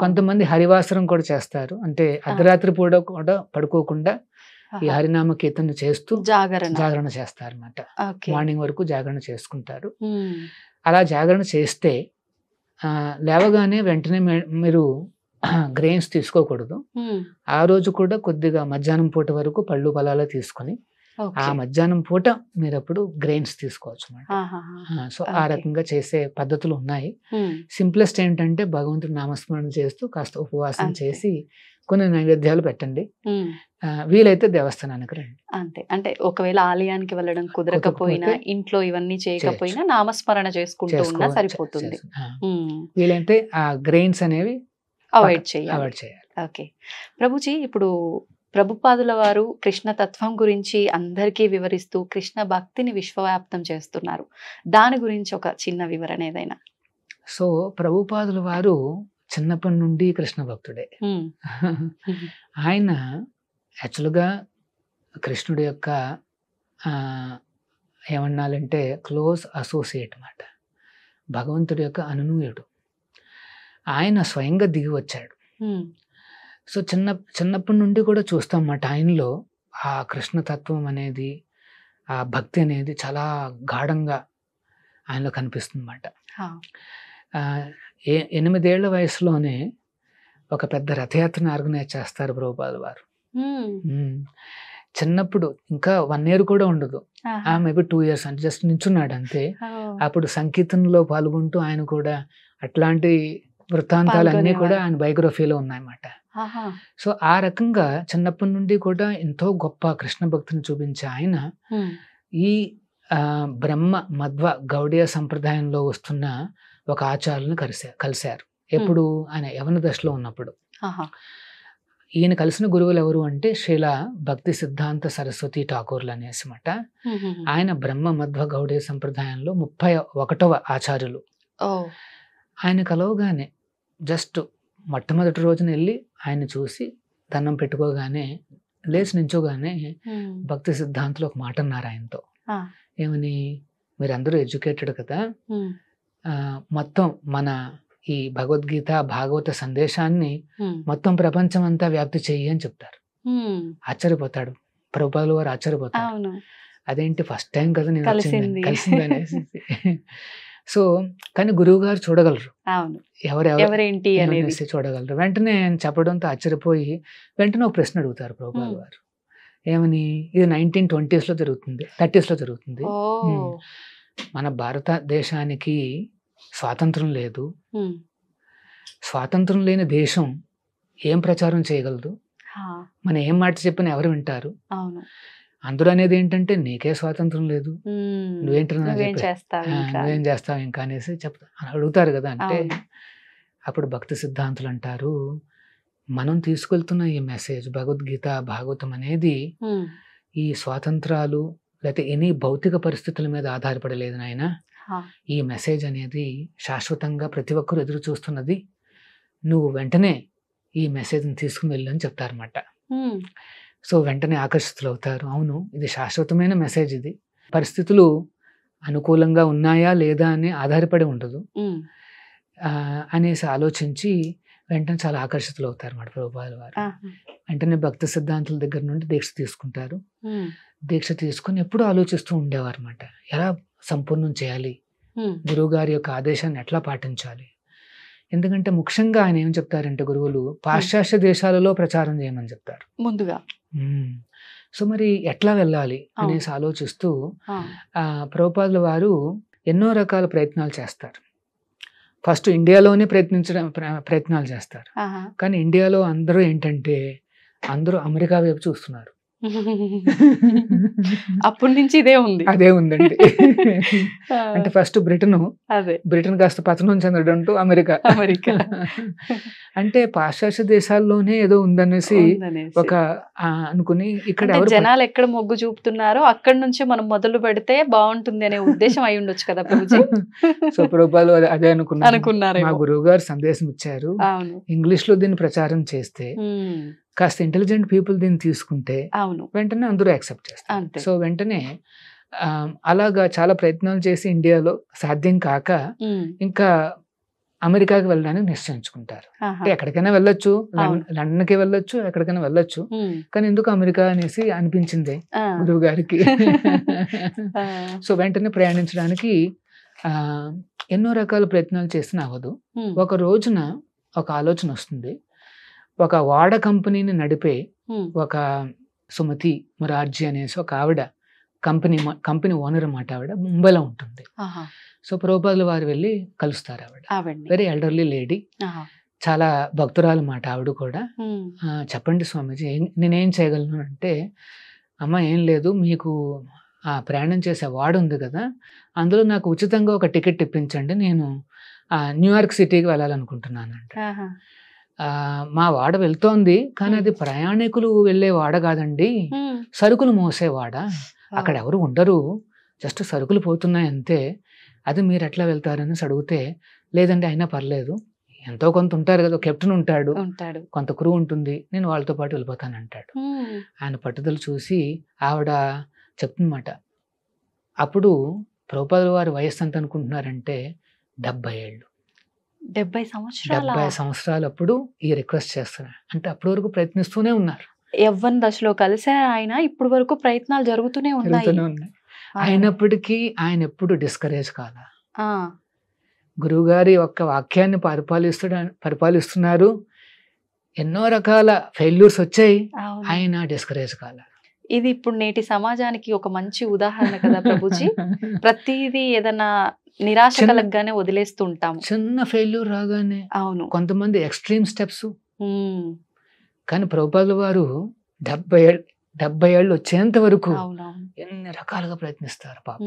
కొంతమంది హరివాసరం కూడా చేస్తారు, అంటే అర్ధరాత్రి పూట కూడా పడుకోకుండా ఈ హరినామ కీర్తన చేస్తూ జాగరణ చేస్తారు అన్నమాట. ఓకే. మార్నింగ్ వరకు జాగరణ చేసుకుంటారు. ఉమ్. అలా జాగరణ చేస్తే లేవగానే వెంటనే మీరు గ్రెయిన్స్ తీసుకోకూడదు. ఉమ్. ఆ రోజు కూడా కొద్దిగా మధ్యాహ్నం పూట వరకు పళ్ళు ఫలాలు తీసుకొని ఆ ఓకే. మధ్యాహ్నం పూట మీరు అప్పుడు గ్రెయిన్స్ తీసుకోవచ్చు అన్నమాట. ఆహాహా. సో ఆ ఓకే. రకంగా చేసే పద్ధతులు ఉన్నాయి. ఉమ్. సింప్లెస్ట్ ఏంటంటే భగవంతుడి నామస్మరణ చేస్తూ కాస్త ఉపవాసం అంతే. చేసి కొన్ని నైవేద్యాలు పెట్టండి. ఉమ్. వీలైతే దేవస్థానానికి రండి. అంతే. అంటే ఒకవేళ ఆలయానికి వెళ్ళడం కుదరకపోయినా, కుదరకపోతే ఇంట్లో ఇవన్నీ చేయకపోయినా నామస్మరణ చేసుకుంటూ ఉన్నా సరిపోతుంది. వీలైతే ఆ గ్రెయిన్స్ అనేవి అవాయిడ్ చేయాలి. అవాయిడ్ చేయాలి. ఓకే. ప్రభుజీ, ఇప్పుడు ప్రభుపాదుల వారు కృష్ణ తత్వం గురించి అందరికీ వివరిస్తూ కృష్ణ భక్తిని విశ్వవ్యాప్తం చేస్తున్నారు. దాని గురించి ఒక చిన్న వివరణ ఏదైనా. సో ప్రభుపాదుల వారు చిన్నప్పటి నుండి కృష్ణ భక్తుడే. ఉమ్. ఆయన యాక్చువల్గా కృష్ణుడి యొక్క ఏమన్నాలంటే క్లోజ్ అసోసియేట్ అన్నమాట. భగవంతుడి యొక్క అనునూయుడు. ఆయన స్వయంగా దిగి వచ్చాడు. ఉమ్. సో చిన్నప్పటి నుండి కూడా చూస్తాం అన్నమాట. ఆయనలో ఆ కృష్ణతత్వం అనేది, ఆ భక్తి అనేది చాలా గాఢంగా ఆయనలో కనిపిస్తుంది అన్నమాట. హా. 8 ఏళ్ల వయసులోనే ఒక పెద్ద రథయాత్రను ఆర్గనైజ్ చేస్తారు ప్రభుపాదుల వారు. ఉమ్. చిన్నప్పుడు ఇంకా 1 year కూడా ఉండదు, ఆహా. మేబీ 2 years అంటే జస్ట్ నించున్నాడు అంతే. ఓ. అప్పుడు సంకీర్తనలో పాల్గొంటూ ఆయన కూడా అట్లాంటి వృత్తాంతాలన్నీ కూడా ఆయన బయోగ్రఫీలో ఉన్నాయన్నమాట. ఆహా. సో ఆ రకంగా చిన్నప్పటి నుండి కూడా ఎంతో గొప్ప కృష్ణ భక్తిని చూపించే ఆయన ఉమ్. ఈ బ్రహ్మ మధ్వ గౌడీయ సంప్రదాయంలో వస్తున్న ఒక ఆచార్యులను కలిశారు. ఎప్పుడు ఆయన యవన దశలో ఉన్నప్పుడు. ఆహా. ఈయన కలిసిన గురువులు ఎవరు అంటే శ్రీల భక్తి సిద్ధాంత సరస్వతి ఠాకూర్లు అనేసి మాట. ఉహుహు. ఆయన బ్రహ్మ మధ్వ గౌడీయ సంప్రదాయంలో 31వ ఆచార్యులు. ఓ. ఆయన కలవగానే జస్ట్ మొట్టమొదటి రోజున వెళ్ళి ఆయన చూసి దండం పెట్టుకోగానే లేచి నించోగానే ఉమ్. భక్తి సిద్ధాంతులు ఒక మాట అన్నారు ఆయనతో. ఆ. ఏమని, మీరందరూ ఎడ్యుకేటెడ్ కదా, ఉమ్. మొత్తం మన ఈ భగవద్గీత భాగవత సందేశాన్ని ఉమ్. మొత్తం ప్రపంచం అంతా వ్యాప్తి చెయ్యి అని చెప్తారు. ఉమ్. ఆశ్చర్యపోతాడు ప్రభుపాదుల వారు, ఆశ్చర్యపోతాడు. అవును. అదేంటి ఫస్ట్ టైం కదా నేను కలిసింది. కలిసింది అనేసి. సో కానీ గురువు గారు చూడగలరు అవును. ఎవరెవరు ఎవరేంటి అనేది. అనేసి చూడగలరు. వెంటనే ఆయన చెప్పడంతో ఆశ్చర్యపోయి వెంటనే ఒక ప్రశ్న అడుగుతారు ప్రభుపాదుల వారు. ఏమని, ఇది 1920s లో జరుగుతుంది, 30s లో జరుగుతుంది. ఓ. మన భారతదేశానికి స్వాతంత్రం లేదు. ఉమ్. స్వాతంత్రం లేని దేశం ఏం ప్రచారం చేయగలదు? హా. మనం ఏం మాట చెప్పినా ఎవరు వింటారు? అవును. అందరూ అనేది ఏంటంటే నీకే స్వాతంత్రం లేదు, ఉమ్. నువ్వేం నువ్వేం చేస్తావు ఇంకా? నువ్వేం చేస్తావు ఇంకా అనేసి అడుగుతారు కదా. అంటే అవును. అప్పుడు భక్తి సిద్ధాంతులు అంటారు, మనం తీసుకెళ్తున్న ఈ మెసేజ్ భగవద్గీత భాగవతం అనేది ఉమ్. ఈ స్వాతంత్రాలు లేకపోతే ఎనీ భౌతిక పరిస్థితుల మీద ఆధారపడలేదు నాయన. హా. ఈ మెసేజ్ అనేది శాశ్వతంగా ప్రతి ఒక్కరు ఎదురు చూస్తున్నది, నువ్వు వెంటనే ఈ మెసేజ్ని తీసుకుని వెళ్ళు అని చెప్తారన్నమాట. ఉమ్. సో వెంటనే ఆకర్షితులు అవుతారు. అవును, ఇది శాశ్వతమైన మెసేజ్, ఇది పరిస్థితులు అనుకూలంగా ఉన్నాయా లేదా అని ఆధారపడి ఉండదు ఉమ్. అనేసి ఆలోచించి వెంటనే చాలా ఆకర్షితులు అవుతారు అన్నమాట ప్రభుపాదుల వారు. ఆహా. వెంటనే భక్తి సిద్ధాంతుల దగ్గర నుండి దీక్ష తీసుకుంటారు. ఉమ్. దీక్ష తీసుకుని ఎప్పుడూ ఆలోచిస్తూ ఉండేవారు అన్నమాట, ఎలా సంపూర్ణం చేయాలి, ఉమ్. గురువు గారి యొక్క ఆదేశాన్ని ఎట్లా పాటించాలి. ఎందుకంటే ముఖ్యంగా ఆయన ఏం చెప్తారంటే గురువులు పాశ్చాత్య దేశాలలో ప్రచారం చేయమని చెప్తారు ముందుగా. సో మరి ఎట్లా వెళ్ళాలి అనేసి ఆలోచిస్తూ ఆ. ప్రభుపాదుల వారు ఎన్నో రకాల ప్రయత్నాలు చేస్తారు. ఫస్ట్ ఇండియాలోనే ప్రయత్నాలు చేస్తారు. ఆహా. కానీ ఇండియాలో అందరూ ఏంటంటే అందరూ అమెరికా వైపు చూస్తున్నారు. అప్పటి నుంచి ఇదే ఉంది. అదే ఉందండి. అంటే ఫస్ట్ బ్రిటన్ కాస్త పతనం చెందడంతో అమెరికా. అంటే పాశ్చాత్య దేశాల్లోనే ఏదో ఉందనేసి ఒక అనుకుని ఇక్కడ జనాలు ఎక్కడ మొగ్గు చూపుతున్నారో అక్కడి నుంచే మనం మొదలు పెడితే బాగుంటుంది అనే ఉద్దేశం అయి ఉండొచ్చు కదా ప్రభుజీ. సో ప్రభుపాదులు అదే అనుకున్నారు. మా గురువు గారు సందేశం ఇచ్చారు, ఇంగ్లీష్ లో దీన్ని ప్రచారం చేస్తే కాస్త ఇంటెలిజెంట్ పీపుల్ దీన్ని తీసుకుంటే వెంటనే అందరూ యాక్సెప్ట్ చేస్తారు. సో వెంటనే అలాగా చాలా ప్రయత్నాలు చేసి ఇండియాలో సాధ్యం కాక ఇంకా అమెరికాకి వెళ్ళడానికి నిశ్చయించుకుంటారు. అంటే ఎక్కడికైనా వెళ్ళొచ్చు, లండన్కి వెళ్ళొచ్చు, ఎక్కడికైనా వెళ్ళొచ్చు, కానీ ఎందుకు అమెరికా అనేసి అనిపించింది గురువు గారికి. సో వెంటనే ప్రయాణించడానికి ఎన్నో రకాల ప్రయత్నాలు చేసిన అవ్వదు. ఒక రోజున ఒక ఆలోచన వస్తుంది. ఒక వాడ కంపెనీని నడిపే ఒక సుమతి మురార్జీ అనేసి ఒక ఆవిడ, కంపెనీ ఓనర్ అన్నమాట, ఆవిడ ముంబైలో ఉంటుంది. సో ప్రభుపాదుల వారు వెళ్ళి కలుస్తారు. ఆవిడ వెరీ ఎల్డర్లీ లేడీ, చాలా భక్తురాలు మాట ఆవిడ కూడా. చెప్పండి స్వామీజీ, నేనేం చేయగలను అంటే, అమ్మ ఏం లేదు, మీకు ప్రయాణం చేసే వాడు ఉంది కదా, అందులో నాకు ఉచితంగా ఒక టికెట్ ఇప్పించండి, నేను న్యూయార్క్ సిటీకి వెళ్ళాలనుకుంటున్నానంట. మా వాడ వెళ్తోంది, కానీ అది ప్రయాణికులు వెళ్ళే వాడ కాదండి, సరుకులు మోసేవాడ. అక్కడ ఎవరు ఉండరు, జస్ట్ సరుకులు పోతున్నాయి అంతే. అది మీరు ఎట్లా వెళ్తారని అడిగితే, లేదండి అయినా పర్లేదు, ఎంతో కొంత ఉంటారు కదా, కెప్టెన్ ఉంటాడు, కొంత క్రూ ఉంటుంది, నేను వాళ్ళతో పాటు వెళ్ళిపోతానంటాడు. ఆయన పట్టుదల చూసి ఆవిడ చెప్తున్నమాట. అప్పుడు ప్రభుపాదుల వారి వయస్సు ఎంత అనుకుంటున్నారంటే 70 ఏళ్ళు. 70 సంవత్సరాలు అప్పుడు ఈ రిక్వెస్ట్ చేస్తున్నారు. అంటే అప్పటి వరకు ప్రయత్నిస్తూనే ఉన్నారు. యవ్వన దశలో కలిసారు ఆయన, ఇప్పుడు వరకు ప్రయత్నాలు జరుగుతూనే ఉన్నాయి. అయినప్పటికీ ఆయన ఎప్పుడు డిస్కరేజ్ కాదా. గురువుగారి యొక్క వాక్యాన్ని పరిపాలిస్తున్నారు, ఎన్నో రకాల ఫెయిల్యూర్స్ వచ్చాయి, ఆయన డిస్కరేజ్ కాల. ఇది ఇప్పుడు నేటి సమాజానికి ఒక మంచి ఉదాహరణ కదా ప్రభుజీ. ప్రతిదీ ఏదైనా నిరాశ కలగగానే వదిలేస్తూ ఉంటాము. చిన్న ఫెయిల్యూర్ రాగానే, అవును, కొంతమంది ఎక్స్ట్రీమ్ స్టెప్స్. కానీ ప్రభుపాదుల వారు 70 ఏళ్ళు వచ్చేంత వరకు ఎన్ని రకాలుగా ప్రయత్నిస్తారు పాప.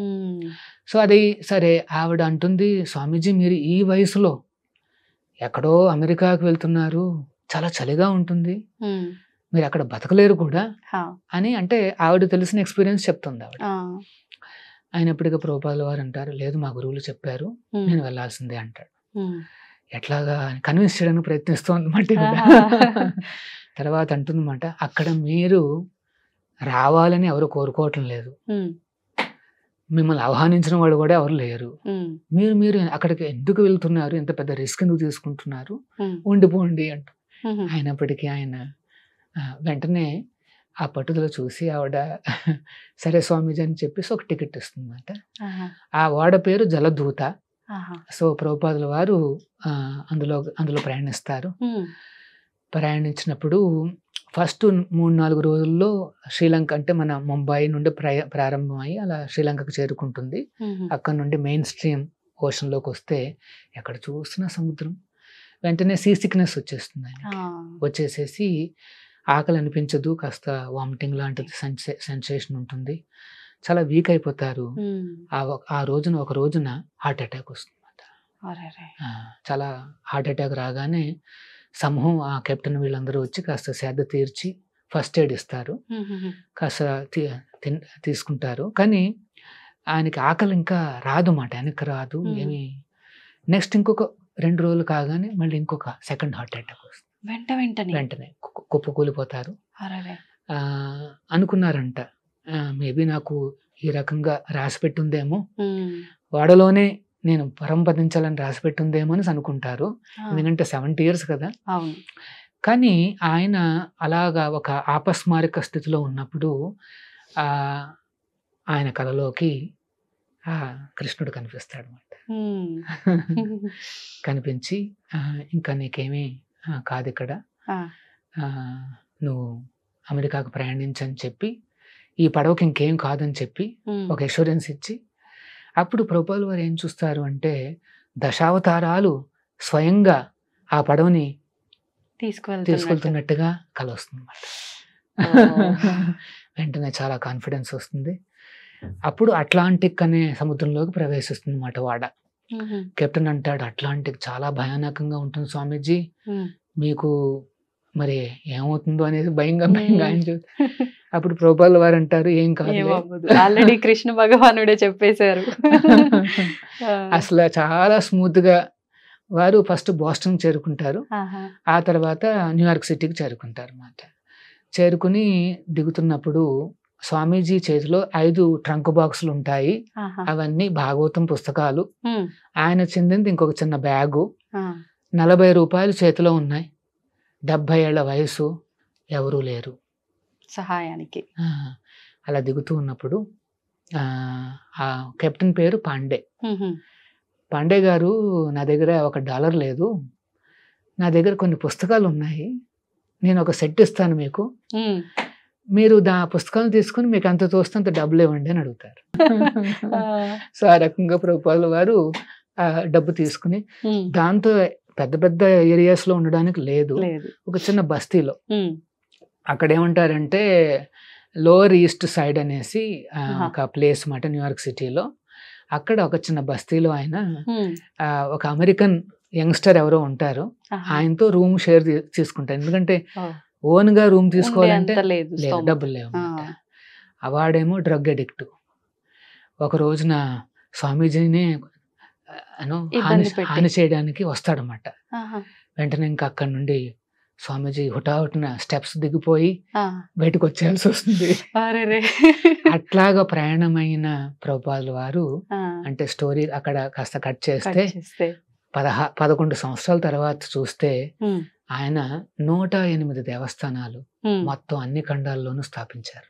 సో అది సరే, ఆవిడ అంటుంది, స్వామీజీ మీరు ఈ వయసులో ఎక్కడో అమెరికాకు వెళ్తున్నారు, చాలా చలిగా ఉంటుంది, మీరు అక్కడ బతకలేరు కూడా అని అంటే, ఆవిడ తెలిసిన ఎక్స్పీరియన్స్ చెప్తుంది ఆవిడ. అయినప్పటికీ ప్రభుపాదుల వారు అంటారు, లేదు మా గురువులు చెప్పారు, నేను వెళ్ళాల్సిందే అంటాడు. ఎట్లాగా కన్విన్స్ చేయడానికి ప్రయత్నిస్తోంది అన్నమాట. తర్వాత అంటుందన్నమాట, అక్కడ మీరు రావాలని ఎవరు కోరుకోవటం లేదు, మిమ్మల్ని ఆహ్వానించిన వాళ్ళు కూడా ఎవరు లేరు, మీరు అక్కడికి ఎందుకు వెళ్తున్నారు, ఎంత పెద్ద రిస్క్ ఎందుకు తీసుకుంటున్నారు, ఉండిపోండి అంట. అయినప్పటికీ ఆయన వెంటనే ఆ పట్టుదల చూసి ఆవిడ సరే స్వామీజీ అని చెప్పేసి ఒక టికెట్ ఇస్తుందన్నమాట. ఆ వాడ పేరు జలదూత. సో ప్రభుపాదుల వారు అందులో ప్రయాణిస్తారు. ప్రయాణించినప్పుడు ఫస్ట్ 3-4 రోజుల్లో శ్రీలంక, అంటే మన ముంబై నుండి ప్రారంభమై అలా శ్రీలంకకు చేరుకుంటుంది. అక్కడ నుండి మెయిన్ స్ట్రీమ్ ఓషన్లోకి వస్తే ఎక్కడ చూసినా సముద్రం. వెంటనే సీ సిక్నెస్ వచ్చేస్తుంది ఆయనకి. వచ్చేసేసి ఆకలి అనిపించదు, కాస్త వామిటింగ్ లాంటిది సెన్సేషన్ ఉంటుంది, చాలా వీక్ అయిపోతారు. ఒక రోజున హార్ట్ అటాక్ వస్తుంది. చాలా హార్ట్ అటాక్ రాగానే సమూహం, ఆ కెప్టెన్ వీళ్ళందరూ వచ్చి కాస్త సేద తీర్చి ఫస్ట్ ఎయిడ్ ఇస్తారు, కాస్త తీసుకుంటారు. కానీ ఆయనకి ఆకలి ఇంకా రాదు మాట, వెనక్కి రాదు ఏమి. నెక్స్ట్ ఇంకొక 2 రోజులు కాగానే మళ్ళీ ఇంకొక సెకండ్ హార్ట్ అటాక్ వస్తుంది. వెంటనే కుప్పకూలిపోతారు. అనుకున్నారంట, మేబీ నాకు ఈ రకంగా రాసి పెట్టుందేమో, వాడలోనే నేను పరంపదించాలని రాసి పెట్టుందేమో అని అనుకుంటారు. ఎందుకంటే 70 years కదా. కానీ ఆయన అలాగా ఒక ఆపస్మారక స్థితిలో ఉన్నప్పుడు ఆయన కలలోకి కృష్ణుడు కనిపిస్తాడు అన్నమాట. కనిపించి ఇంకా నీకేమీ కాదు ఇక్కడ, నువ్వు అమెరికాకు ప్రయాణించని చెప్పి, ఈ పడవకి ఇంకేం కాదని చెప్పి ఒక అష్యూరెన్స్ ఇచ్చి, అప్పుడు ప్రభుపాదుల వారు ఏం చూస్తారు అంటే, దశావతారాలు స్వయంగా ఆ పడవని తీసుకెళ్తున్నట్టుగా కల వస్తుంది అన్నమాట. వెంటనే చాలా కాన్ఫిడెన్స్ వస్తుంది. అప్పుడు అట్లాంటిక్ అనే సముద్రంలోకి ప్రవేశిస్తుంది అన్నమాట వాడ. కెప్టెన్ అంటాడు, అట్లాంటిక్ చాలా భయానకంగా ఉంటుంది స్వామీజీ, మీకు మరి ఏమవుతుందో అనేది భయంగా ఆయన. అప్పుడు ప్రభుపాదుల వారు అంటారు, ఏం కాదు, ఆల్రెడీ కృష్ణ భగవానుడే చెప్పేశారు. అసలు చాలా స్మూత్ గా వారు ఫస్ట్ బోస్టన్ చేరుకుంటారు, ఆ తర్వాత న్యూయార్క్ సిటీకి చేరుకుంటారు అన్నమాట. చేరుకుని దిగుతున్నప్పుడు స్వామీజీ చేతిలో 5 ట్రంక్ బాక్సులు ఉంటాయి, అవన్నీ భాగవతం పుస్తకాలు, ఆయన చెందింది ఇంకొక చిన్న బ్యాగు, 40 రూపాయలు చేతిలో ఉన్నాయి, 70 ఏళ్ల వయసు, ఎవరూ లేరు సహాయానికి. అలా దిగుతూ ఉన్నప్పుడు ఆ కెప్టెన్ పేరు పాండే. పాండే గారు, నా దగ్గర $1 లేదు, నా దగ్గర కొన్ని పుస్తకాలు ఉన్నాయి, నేను ఒక సెట్ ఇస్తాను మీకు, మీరు పుస్తకాలను తీసుకుని మీకు అంత తోస్తే అంత డబ్బులు ఇవ్వండి అని అడుగుతారు. సో ఆ రకంగా ప్రభుపాదుల వారు డబ్బు తీసుకుని, దాంతో పెద్ద పెద్ద ఏరియాస్ లో ఉండడానికి లేదు, ఒక చిన్న బస్తీలో, అక్కడ ఏమంటారంటే లోవర్ ఈస్ట్ సైడ్ అనేసి ఒక ప్లేస్ మాట న్యూయార్క్ సిటీలో, అక్కడ ఒక చిన్న బస్తీలో ఆయన ఒక అమెరికన్ యంగ్స్టర్ ఎవరో ఉంటారు, ఆయనతో రూమ్ షేర్ తీసుకుంటారు. ఎందుకంటే ఓన్ గా రూమ్ తీసుకోవాలంటే డబ్బులు లేవు. వాడేమో డ్రగ్ అడిక్ట్. ఒక రోజున స్వామీజీని హాని చేయడానికి వస్తాడనమాట. వెంటనే ఇంకా అక్కడి నుండి స్వామీజీ హుటాహుటిన స్టెప్స్ దిగిపోయి బయటకు వచ్చేయాల్సి వస్తుంది. అట్లాగా ప్రయాణమైన ప్రభుపాదుల వారు, అంటే స్టోరీ అక్కడ కాస్త కట్ చేస్తే 11 సంవత్సరాల తర్వాత చూస్తే ఆయన 108 దేవస్థానాలు మొత్తం అన్ని ఖండాల్లోనూ స్థాపించారు.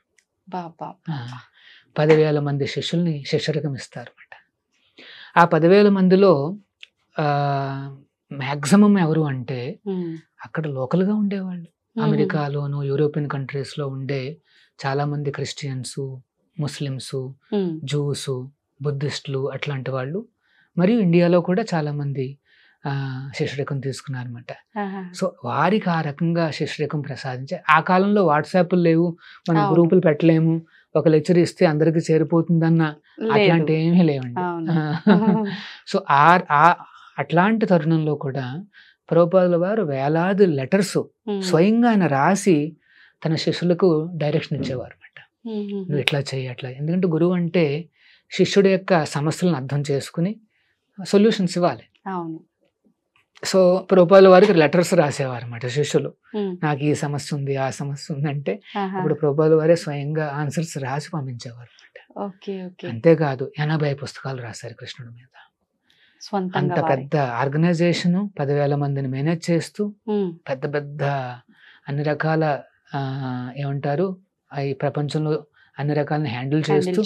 10,000 మంది శిష్యుల్ని శిష్యరికం ఇస్తారు అన్నమాట. ఆ 10,000 మందిలో మ్యాక్సిమం ఎవరు అంటే అక్కడ లోకల్ గా ఉండేవాళ్ళు. అమెరికాలోను యూరోపియన్ కంట్రీస్ లో ఉండే చాలా మంది క్రిస్టియన్స్, ముస్లిమ్స్, జూస్, బుద్ధిస్టులు అట్లాంటి వాళ్ళు, మరియు ఇండియాలో కూడా చాలా మంది శిష్యరికం తీసుకున్నారన్నమాట. సో వారికి ఆ రకంగా శిష్యరికం ప్రసాదించే, ఆ కాలంలో వాట్సాప్లు లేవు, మనం గ్రూపులు పెట్టలేము, ఒక లెక్చర్ ఇస్తే అందరికి చేరిపోతుందన్న అట్లాంటి ఏమీ లేవండి. సో అట్లాంటి తరుణంలో కూడా ప్రభుపాదుల వారు వేలాది లెటర్స్ స్వయంగా ఆయన రాసి తన శిష్యులకు డైరెక్షన్ ఇచ్చేవారు అన్నమాట. నువ్వు ఇట్లా చేయి అట్లా, ఎందుకంటే గురువు అంటే శిష్యుడి యొక్క సమస్యలను అర్థం చేసుకుని సొల్యూషన్స్ ఇవ్వాలి. సో ప్రభుపాదుల వారికి లెటర్స్ రాసేవారు అన్నమాట శిష్యులు, నాకు ఈ సమస్య ఉంది, ఆ సమస్య ఉంది అంటే అప్పుడు ప్రభుపాదుల వారే స్వయంగా ఆన్సర్స్ రాసి పంపించేవారు అన్నమాట. అంతేకాదు 80 పుస్తకాలు రాశారు కృష్ణుడి మీద. అంత పెద్ద ఆర్గనైజేషన్, 10,000 మందిని మేనేజ్ చేస్తూ, పెద్ద పెద్ద అన్ని రకాల ఏమంటారు ఈ ప్రపంచంలో అన్ని రకాలను హ్యాండిల్ చేస్తూ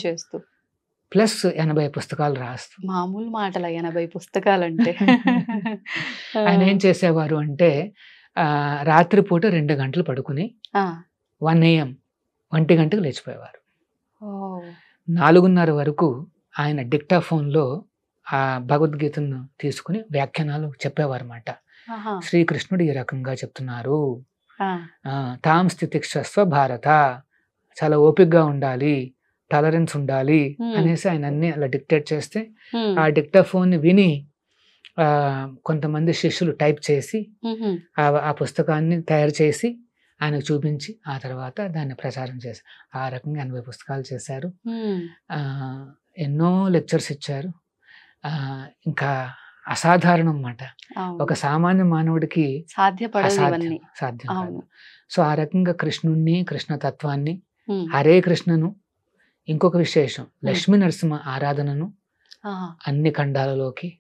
ప్లస్ 80 పుస్తకాలు రాస్తూ. మామూలు మాటల 80 పుస్తకాలు అంటే. ఆయన ఏం చేసేవారు అంటే రాత్రిపూట 2 గంటలు పడుకుని 1 AM 1 గంటకు లేచిపోయేవారు. 4:30 వరకు ఆయన డిక్టాఫోన్లో ఆ భగవద్గీతను తీసుకుని వ్యాఖ్యానాలు చెప్పేవారు అన్నమాట. శ్రీకృష్ణుడు ఈ రకంగా చెప్తున్నారు, తాం స్థితిక్షస్వ భారత, చాలా ఓపికగా ఉండాలి, టాలరెన్స్ ఉండాలి అనేసి ఆయన అన్ని అలా డిక్టేట్ చేస్తే ఆ డిక్టాఫోన్ ని విని కొంతమంది శిష్యులు టైప్ చేసి ఆ పుస్తకాన్ని తయారు చేసి ఆయనకు చూపించి ఆ తర్వాత దాన్ని ప్రచారం చేశారు. ఆ రకంగా 80 పుస్తకాలు చేశారు. ఎన్నో లెక్చర్స్ ఇచ్చారు. ఇంకా అసాధారణం అన్నమాట, ఒక సామాన్య మానవుడికి సాధ్యం కాదు. సో ఆ రకంగా కృష్ణుణ్ణి, కృష్ణతత్వాన్ని, హరే కృష్ణను, ఇంకొక విశేషం లక్ష్మీ నరసింహ ఆరాధనను అన్ని ఖండాలలోకి,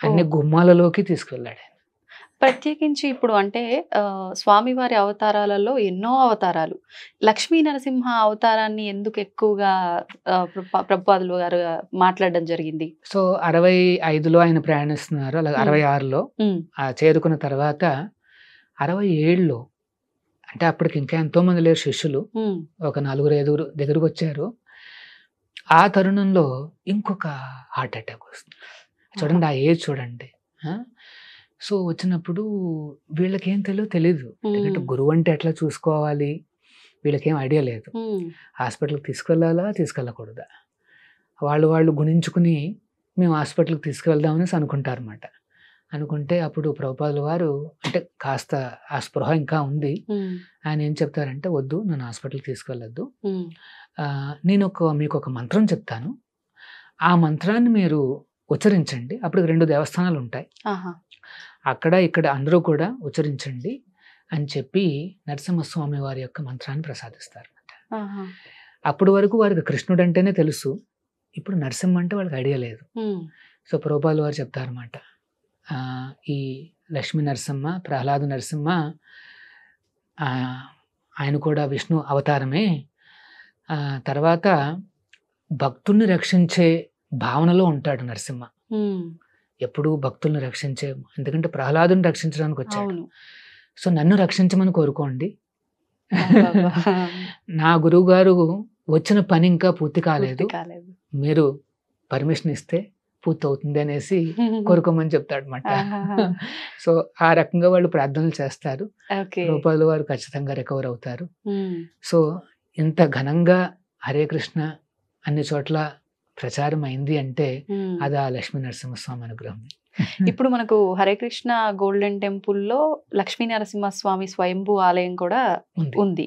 అన్ని గుమ్మాలలోకి తీసుకువెళ్ళాడు. ప్రత్యేకించి ఇప్పుడు అంటే స్వామివారి అవతారాలలో ఎన్నో అవతారాలు, లక్ష్మీ నరసింహ అవతారాన్ని ఎందుకు ఎక్కువగా ప్రభుపాదులు గారు మాట్లాడడం జరిగింది? సో 65లో ఆయన ప్రయాణిస్తున్నారు, అలాగే 66లో చేరుకున్న తర్వాత 67లో, అంటే అప్పటికి ఇంకా ఎంతో మంది లేరు శిష్యులు, ఒక 4-5 దగ్గరకు వచ్చారు. ఆ తరుణంలో ఇంకొక హార్ట్ అటాక్ వస్తుంది. చూడండి ఆ ఏజ్ చూడండి. సో వచ్చినప్పుడు వీళ్ళకేం తెలీదు, ఎందుకంటే గురువు అంటే ఎట్లా చూసుకోవాలి వీళ్ళకేం ఐడియా లేదు. హాస్పిటల్కి తీసుకెళ్ళాలా తీసుకెళ్ళకూడదా, వాళ్ళు గుణించుకుని మేము హాస్పిటల్కి తీసుకువెళ్దామని అనుకుంటారు అన్నమాట. అనుకుంటే అప్పుడు ప్రభుపాదుల వారు, అంటే కాస్త ఆ స్పృహ ఇంకా ఉంది, ఆయన ఏం చెప్తారంటే వద్దు, నన్ను హాస్పిటల్కి తీసుకెళ్ళొద్దు, నేను మీకు ఒక మంత్రం చెప్తాను, ఆ మంత్రాన్ని మీరు ఉచ్చరించండి, అప్పుడు 2 దేవస్థానాలు ఉంటాయి, అక్కడ ఇక్కడ అందరూ కూడా ఉచ్చరించండి అని చెప్పి నరసింహస్వామి వారి యొక్క మంత్రాన్ని ప్రసాదిస్తారు. అప్పటి వరకు వారికి కృష్ణుడు అంటేనే తెలుసు, ఇప్పుడు నరసింహ అంటే వాళ్ళకి ఐడియా లేదు. సో ప్రభుపాదుల వారు చెప్తారన్నమాట, ఈ లక్ష్మీ నరసింహ, ప్రహ్లాద నరసింహ ఆయన కూడా విష్ణు అవతారమే. తర్వాత భక్తుల్ని రక్షించే భావనలో ఉంటాడు నరసింహ. ఎప్పుడూ భక్తుల్ని రక్షించే, ఎందుకంటే ప్రహ్లాదుని రక్షించడానికి వచ్చాడు. సో నన్ను రక్షించమని కోరుకోండి, నా గురువు గారు వచ్చిన పని ఇంకా పూర్తి కాలేదు, మీరు పర్మిషన్ ఇస్తే పూర్తి అవుతుంది అనేసి కోరుకోమని చెప్తాడు అనమాట. సో ఆ రకంగా వాళ్ళు ప్రార్థనలు చేస్తారు. రూపాయలు వారు ఖచ్చితంగా రికవర్ అవుతారు. సో ఇంత ఘనంగా హరే కృష్ణ అన్ని చోట్ల ప్రచారం అయింది అంటే అది ఆ లక్ష్మీ నరసింహస్వామి అనుగ్రహం. ఇప్పుడు మనకు హరే కృష్ణ గోల్డెన్ టెంపుల్లో లక్ష్మీ నరసింహస్వామి స్వయంభూ ఆలయం కూడా ఉంది.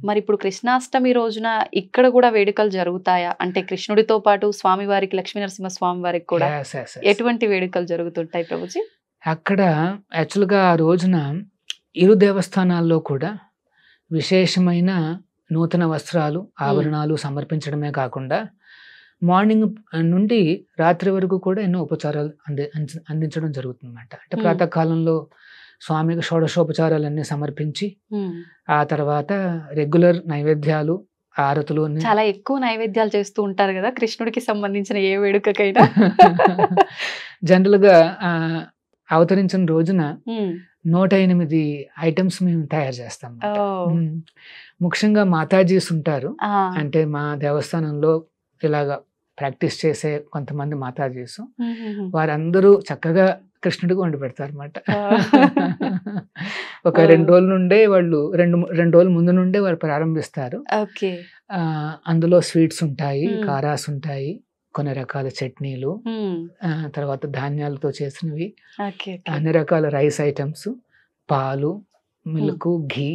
మరి ఇప్పుడు కృష్ణాష్టమి రోజున ఇక్కడ కూడా వేడుకలు జరుగుతాయా? అంటే కృష్ణుడితో పాటు స్వామి వారికి, లక్ష్మీ నరసింహ స్వామి వారికి కూడా ఎటువంటి వేడుకలు జరుగుతుంటాయి ప్రభుజీ? అక్కడ యాక్చువల్గా ఆ రోజున ఇరు దేవస్థానాల్లో కూడా విశేషమైన నూతన వస్త్రాలు, ఆభరణాలు సమర్పించడమే కాకుండా మార్నింగ్ నుండి రాత్రి వరకు కూడా ఎన్నో ఉపచారాలు అందించడం జరుగుతుందన్నమాట. అంటే ప్రాతకాలంలో స్వామికి షోడశోపచారాలన్నీ సమర్పించి ఆ తర్వాత రెగ్యులర్ నైవేద్యాలు, ఆరతులు, చాలా ఎక్కువ నైవేద్యాలు చేస్తూ ఉంటారు కదా కృష్ణుడికి సంబంధించిన ఏ వేడుకకైనా. జనరల్ గా అవతరించిన రోజున 108 ఐటమ్స్ మేము తయారు చేస్తాం. ముఖ్యంగా మాతాజీస్ ఉంటారు, అంటే మా దేవస్థానంలో ఇలాగా ప్రాక్టీస్ చేసే కొంతమంది మాతాజీస్, వారందరూ చక్కగా కృష్ణుడికి వండి పెడతారు అన్నమాట. ఒక 2 రోజుల నుండే వాళ్ళు రెండు రోజుల ముందు నుండే వాళ్ళు ప్రారంభిస్తారు. అందులో స్వీట్స్ ఉంటాయి, కారాస్ ఉంటాయి, కొన్ని రకాల చట్నీలు, తర్వాత ధాన్యాలతో చేసినవి, అన్ని రకాల రైస్ ఐటమ్స్, పాలు, మిల్క్, ఘీ,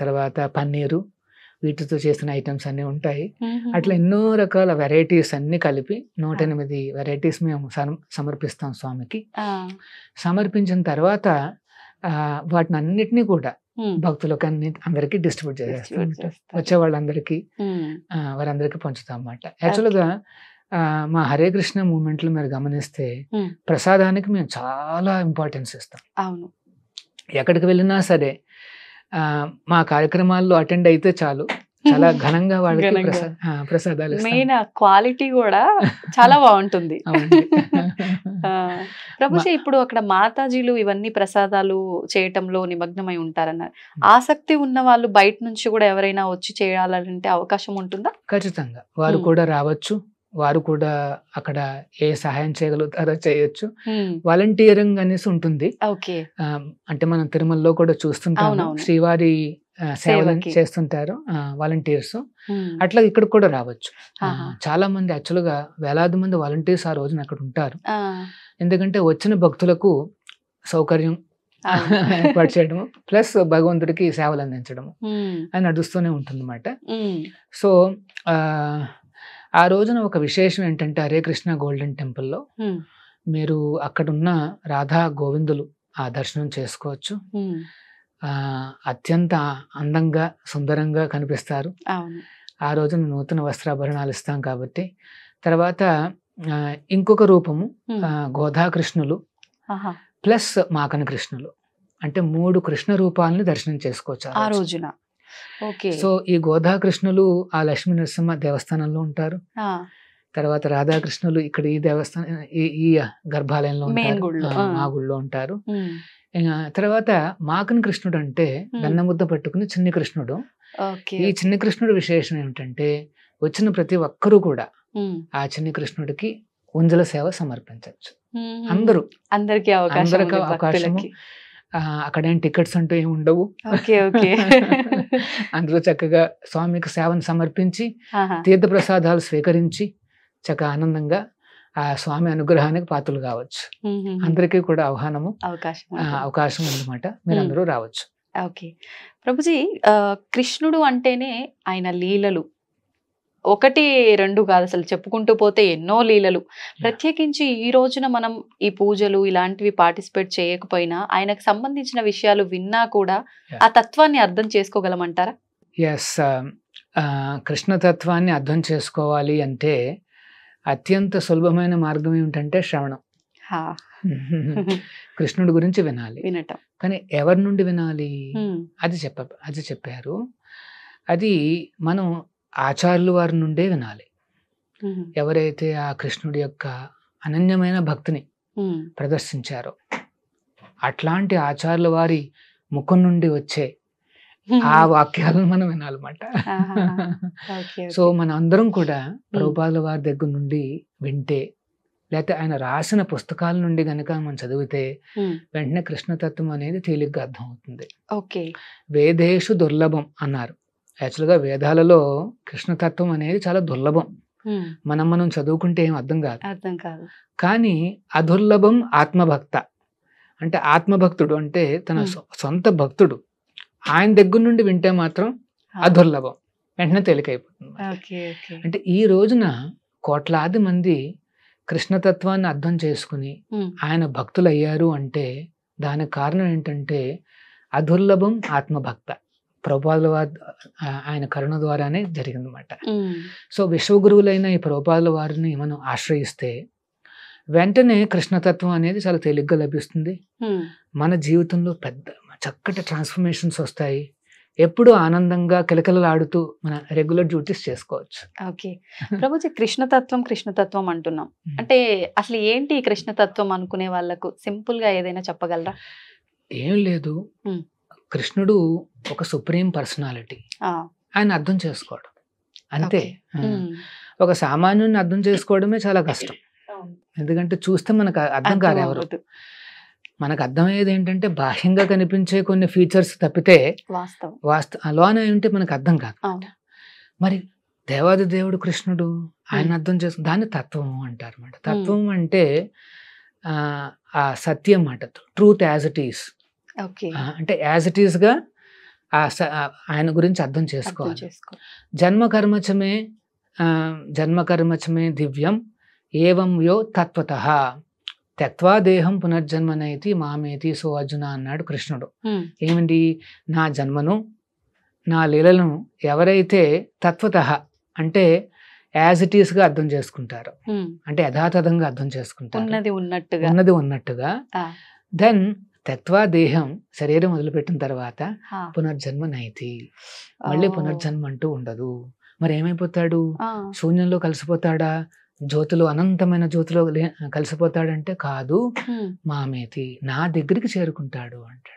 తర్వాత పన్నీరు, వీటితో చేసిన ఐటమ్స్ అన్నీ ఉంటాయి. అట్లా ఎన్నో రకాల వెరైటీస్ అన్ని కలిపి 108 వెరైటీస్ మేము సమర్పిస్తాం స్వామికి. సమర్పించిన తర్వాత వాటిని అన్నిటినీ కూడా భక్తులకు అందరికీ డిస్ట్రిబ్యూట్ చేసేస్తాం. వచ్చే వాళ్ళందరికీ వారందరికీ పంచుతాం అన్నమాట. యాక్చువల్గా మా హరే కృష్ణ మూమెంట్లో మీరు గమనిస్తే ప్రసాదానికి మేము చాలా ఇంపార్టెన్స్ ఇస్తాం. అవును, ఎక్కడికి వెళ్ళినా సరే మా కార్యక్రమాల్లో అటెండ్ అయితే చాలు, చాలా ఘనంగా వాళ్ళకి ప్రసాదాలు. మెయిన్ క్వాలిటీ కూడా చాలా బాగుంటుంది. ప్రభుజీ, ఇప్పుడు అక్కడ మాతాజీలు ఇవన్నీ ప్రసాదాలు చేయటంలో నిమగ్నమై ఉంటారన్నారు. ఆసక్తి ఉన్న వాళ్ళు బయట నుంచి కూడా ఎవరైనా వచ్చి చేయాలంటే అవకాశం ఉంటుందా? ఖచ్చితంగా వారు కూడా రావచ్చు, వారు కూడా అక్కడ ఏ సహాయం చేయగలుగుతారో చేయొచ్చు. వాలంటీరింగ్ అనేసి ఉంటుంది. అంటే మనం తిరుమలలో కూడా చూస్తుంటాము, శ్రీవారి సేవలు చేస్తుంటారు వాలంటీర్స్. అట్లా ఇక్కడ కూడా రావచ్చు. చాలా మంది యాక్చువల్గా వేలాది మంది వాలంటీర్స్ ఆ రోజున అక్కడ ఉంటారు. ఎందుకంటే వచ్చిన భక్తులకు సౌకర్యం ఏర్పాటు చేయడము ప్లస్ భగవంతుడికి సేవలు అందించడము అని నడుస్తూనే ఉంటుందన్నమాట. సో ఆ రోజున ఒక విశేషం ఏంటంటే హరే కృష్ణ గోల్డెన్ టెంపుల్లో మీరు అక్కడున్న రాధా గోవిందులు ఆ దర్శనం చేసుకోవచ్చు. అత్యంత అందంగా సుందరంగా కనిపిస్తారు. ఆ రోజున నూతన వస్త్రాభరణాలు ఇస్తాం కాబట్టి. తర్వాత ఇంకొక రూపము గోధాకృష్ణులు ప్లస్ మాకన కృష్ణులు, అంటే 3 కృష్ణ రూపాలని దర్శనం చేసుకోవచ్చు ఆ రోజున. సో ఈ గోధాకృష్ణులు ఆ లక్ష్మీ నరసింహ దేవస్థానంలో ఉంటారు. తర్వాత రాధాకృష్ణులు ఇక్కడ ఈ దేవస్థానం ఈ గర్భాలయంలో ఉంటారు, మా గుళ్ళో ఉంటారు. తర్వాత మాకన కృష్ణుడు అంటే వెన్నముద్ద పట్టుకుని చిన్ని కృష్ణుడు. ఈ చిన్ని కృష్ణుడు విశేషం ఏమిటంటే వచ్చిన ప్రతి ఒక్కరూ కూడా ఆ చిన్ని కృష్ణుడికి ఉంజల సేవ సమర్పించవచ్చు. అందరికీ అవకాశము. అక్కడేం టికెట్స్ అంటూ ఏమి ఉండవు. అందరూ చక్కగా స్వామికి సేవను సమర్పించి తీర్థ ప్రసాదాలు స్వీకరించి చక్కగా ఆనందంగా ఆ స్వామి అనుగ్రహానికి పాత్రలు కావచ్చు. అందరికీ కూడా అవకాశం ఉందన్నమాట. మీరు అందరూ రావచ్చు. ఓకే ప్రభుజీ, కృష్ణుడు అంటేనే ఆయన లీలలు 1-2 కాదు, అసలు చెప్పుకుంటూ పోతే ఎన్నో లీలలు. ప్రత్యేకించి ఈ రోజున మనం ఈ పూజలు ఇలాంటివి పార్టిసిపేట్ చేయకపోయినా ఆయనకు సంబంధించిన విషయాలు విన్నా కూడా ఆ తత్వాన్ని అర్థం చేసుకోగలమంటారా? ఎస్, కృష్ణతత్వాన్ని అర్థం చేసుకోవాలి అంటే అత్యంత సులభమైన మార్గం ఏమిటంటే శ్రవణం. కృష్ణుడి గురించి వినాలి. వినటం. కానీ ఎవరి నుండి వినాలి ఉమ్, అది చెప్పారు. అది మనం ఆచార్యుల వారి నుండే వినాలి. ఉమ్, ఎవరైతే ఆ కృష్ణుడి యొక్క అనన్యమైన భక్తిని ఉమ్, ప్రదర్శించారో అట్లాంటి ఆచార్యుల వారి ముఖం నుండి వచ్చే ఆ వాక్యాలను మనం వినాలన్నమాట. ఆహాహా. Okay, so okay. మన అందరం కూడా ప్రభుపాదుల వారి దగ్గర నుండి వింటే, లేకపోతే ఆయన రాసిన పుస్తకాల నుండి గనక మనం చదివితే ఉమ్, వెంటనే కృష్ణతత్వం అనేది తేలిగ్గా అర్థమవుతుంది. ఓకే. వేదేషు దుర్లభం అన్నారు. యాక్చువల్గా వేదాలలో కృష్ణతత్వం అనేది చాలా దుర్లభం. ఉమ్, మనం చదువుకుంటే ఏం అర్థం కాదు. అర్థం కాదు. కానీ అదుర్లభం ఆత్మభక్త, అంటే ఆత్మభక్తుడు అంటే తన సొంత భక్తుడు ఆయన దగ్గర నుండి వింటే మాత్రం అదుర్లభం, వెంటనే తేలికైపోతుంది. Okay, okay. అంటే ఈ రోజున కోట్లాది మంది కృష్ణతత్వాన్ని అర్థం చేసుకుని ఉమ్, ఆయన భక్తులు అయ్యారు అంటే దానికి కారణం ఏంటంటే అదుర్లభం ఆత్మభక్త. ప్రభుపాదుల వారి ఆయన కరుణ ద్వారానే జరిగిందన్నమాట. ఉమ్, సో విశ్వగురువులైన ఈ ప్రభుపాదుల వారిని మనం ఆశ్రయిస్తే వెంటనే కృష్ణతత్వం అనేది చాలా తేలిగ్గా లభిస్తుంది. ఉమ్, మన జీవితంలో పెద్ద చక్కటి ట్రాన్స్ఫర్మేషన్స్ వస్తాయి. ఎప్పుడూ ఆనందంగా కిలకిలలాడుతూ మన రెగ్యులర్ డ్యూటీస్ చేసుకోవచ్చు. ఓకే. ప్రభుజీ, కృష్ణతత్వం అంటున్నాం. అంటే అసలు ఏంటి ఈ కృష్ణతత్వం అనుకునే వాళ్ళకు సింపుల్ గా ఏదైనా చెప్పగలరా? ఏం లేదు, ఉమ్. కృష్ణుడు ఒక సుప్రీం పర్సనాలిటీ, ఆ, ఆయన అర్థం చేసుకోవడం అంతే. ఓకే. ఉమ్, ఒక సామాన్యుని అర్థం చేసుకోవడమే చాలా కష్టం. అవును. ఎందుకంటే చూస్తే మనకు అర్థం కాదు ఎవరు. అవ్వదు. మనకు అర్థమయ్యేది ఏంటంటే బాహ్యంగా కనిపించే కొన్ని ఫీచర్స్ తప్పితే వాస్తవం. లోన ఉంటే మనకు అర్థం కాదు. అవును. మరి దేవాది దేవుడు కృష్ణుడు ఆయన అర్థం చేసుకు దాన్ని తత్వం అంటారు అన్నమాట. తత్వం అంటే ఆ సత్యం అన్నమాట, truth as it is. Okay. అంటే యాజ్ ఇట్ ఈస్ గా ఆయన గురించి అర్థం చేసుకోవాలి. చేసుకో. జన్మకర్మచమే దివ్యం ఏవం యో తత్వతః త్యక్వా దేహం పునర్జన్మనైతి మామేతి సో అర్జున అన్నాడు కృష్ణుడు. ఉమ్, ఏమిటి? నా జన్మను నా లీలను ఎవరైతే తత్వతః అంటే యాజ్ ఇట్ ఈస్ గా అర్థం చేసుకుంటారో, ఉమ్, అంటే యథాతథంగా అర్థం చేసుకుంటారు, ఉన్నది ఉన్నట్టుగా ఆ, దెన్ త్యక్వా దేహం శరీరం వదిలిపెట్టిన తర్వాత ఆ, పునర్జన్మ నైతి, మళ్ళీ ఓ. పునర్జన్మ అంటూ ఉండదు. మరి ఏమైపోతాడు? ఆ, శూన్యంలో కలిసిపోతాడా? జ్యోతిలో, అనంతమైన జ్యోతిలో కలిసిపోతాడంటే కాదు, ఉమ్, మామేతి నా దగ్గరికి చేరుకుంటాడు అంటాడు.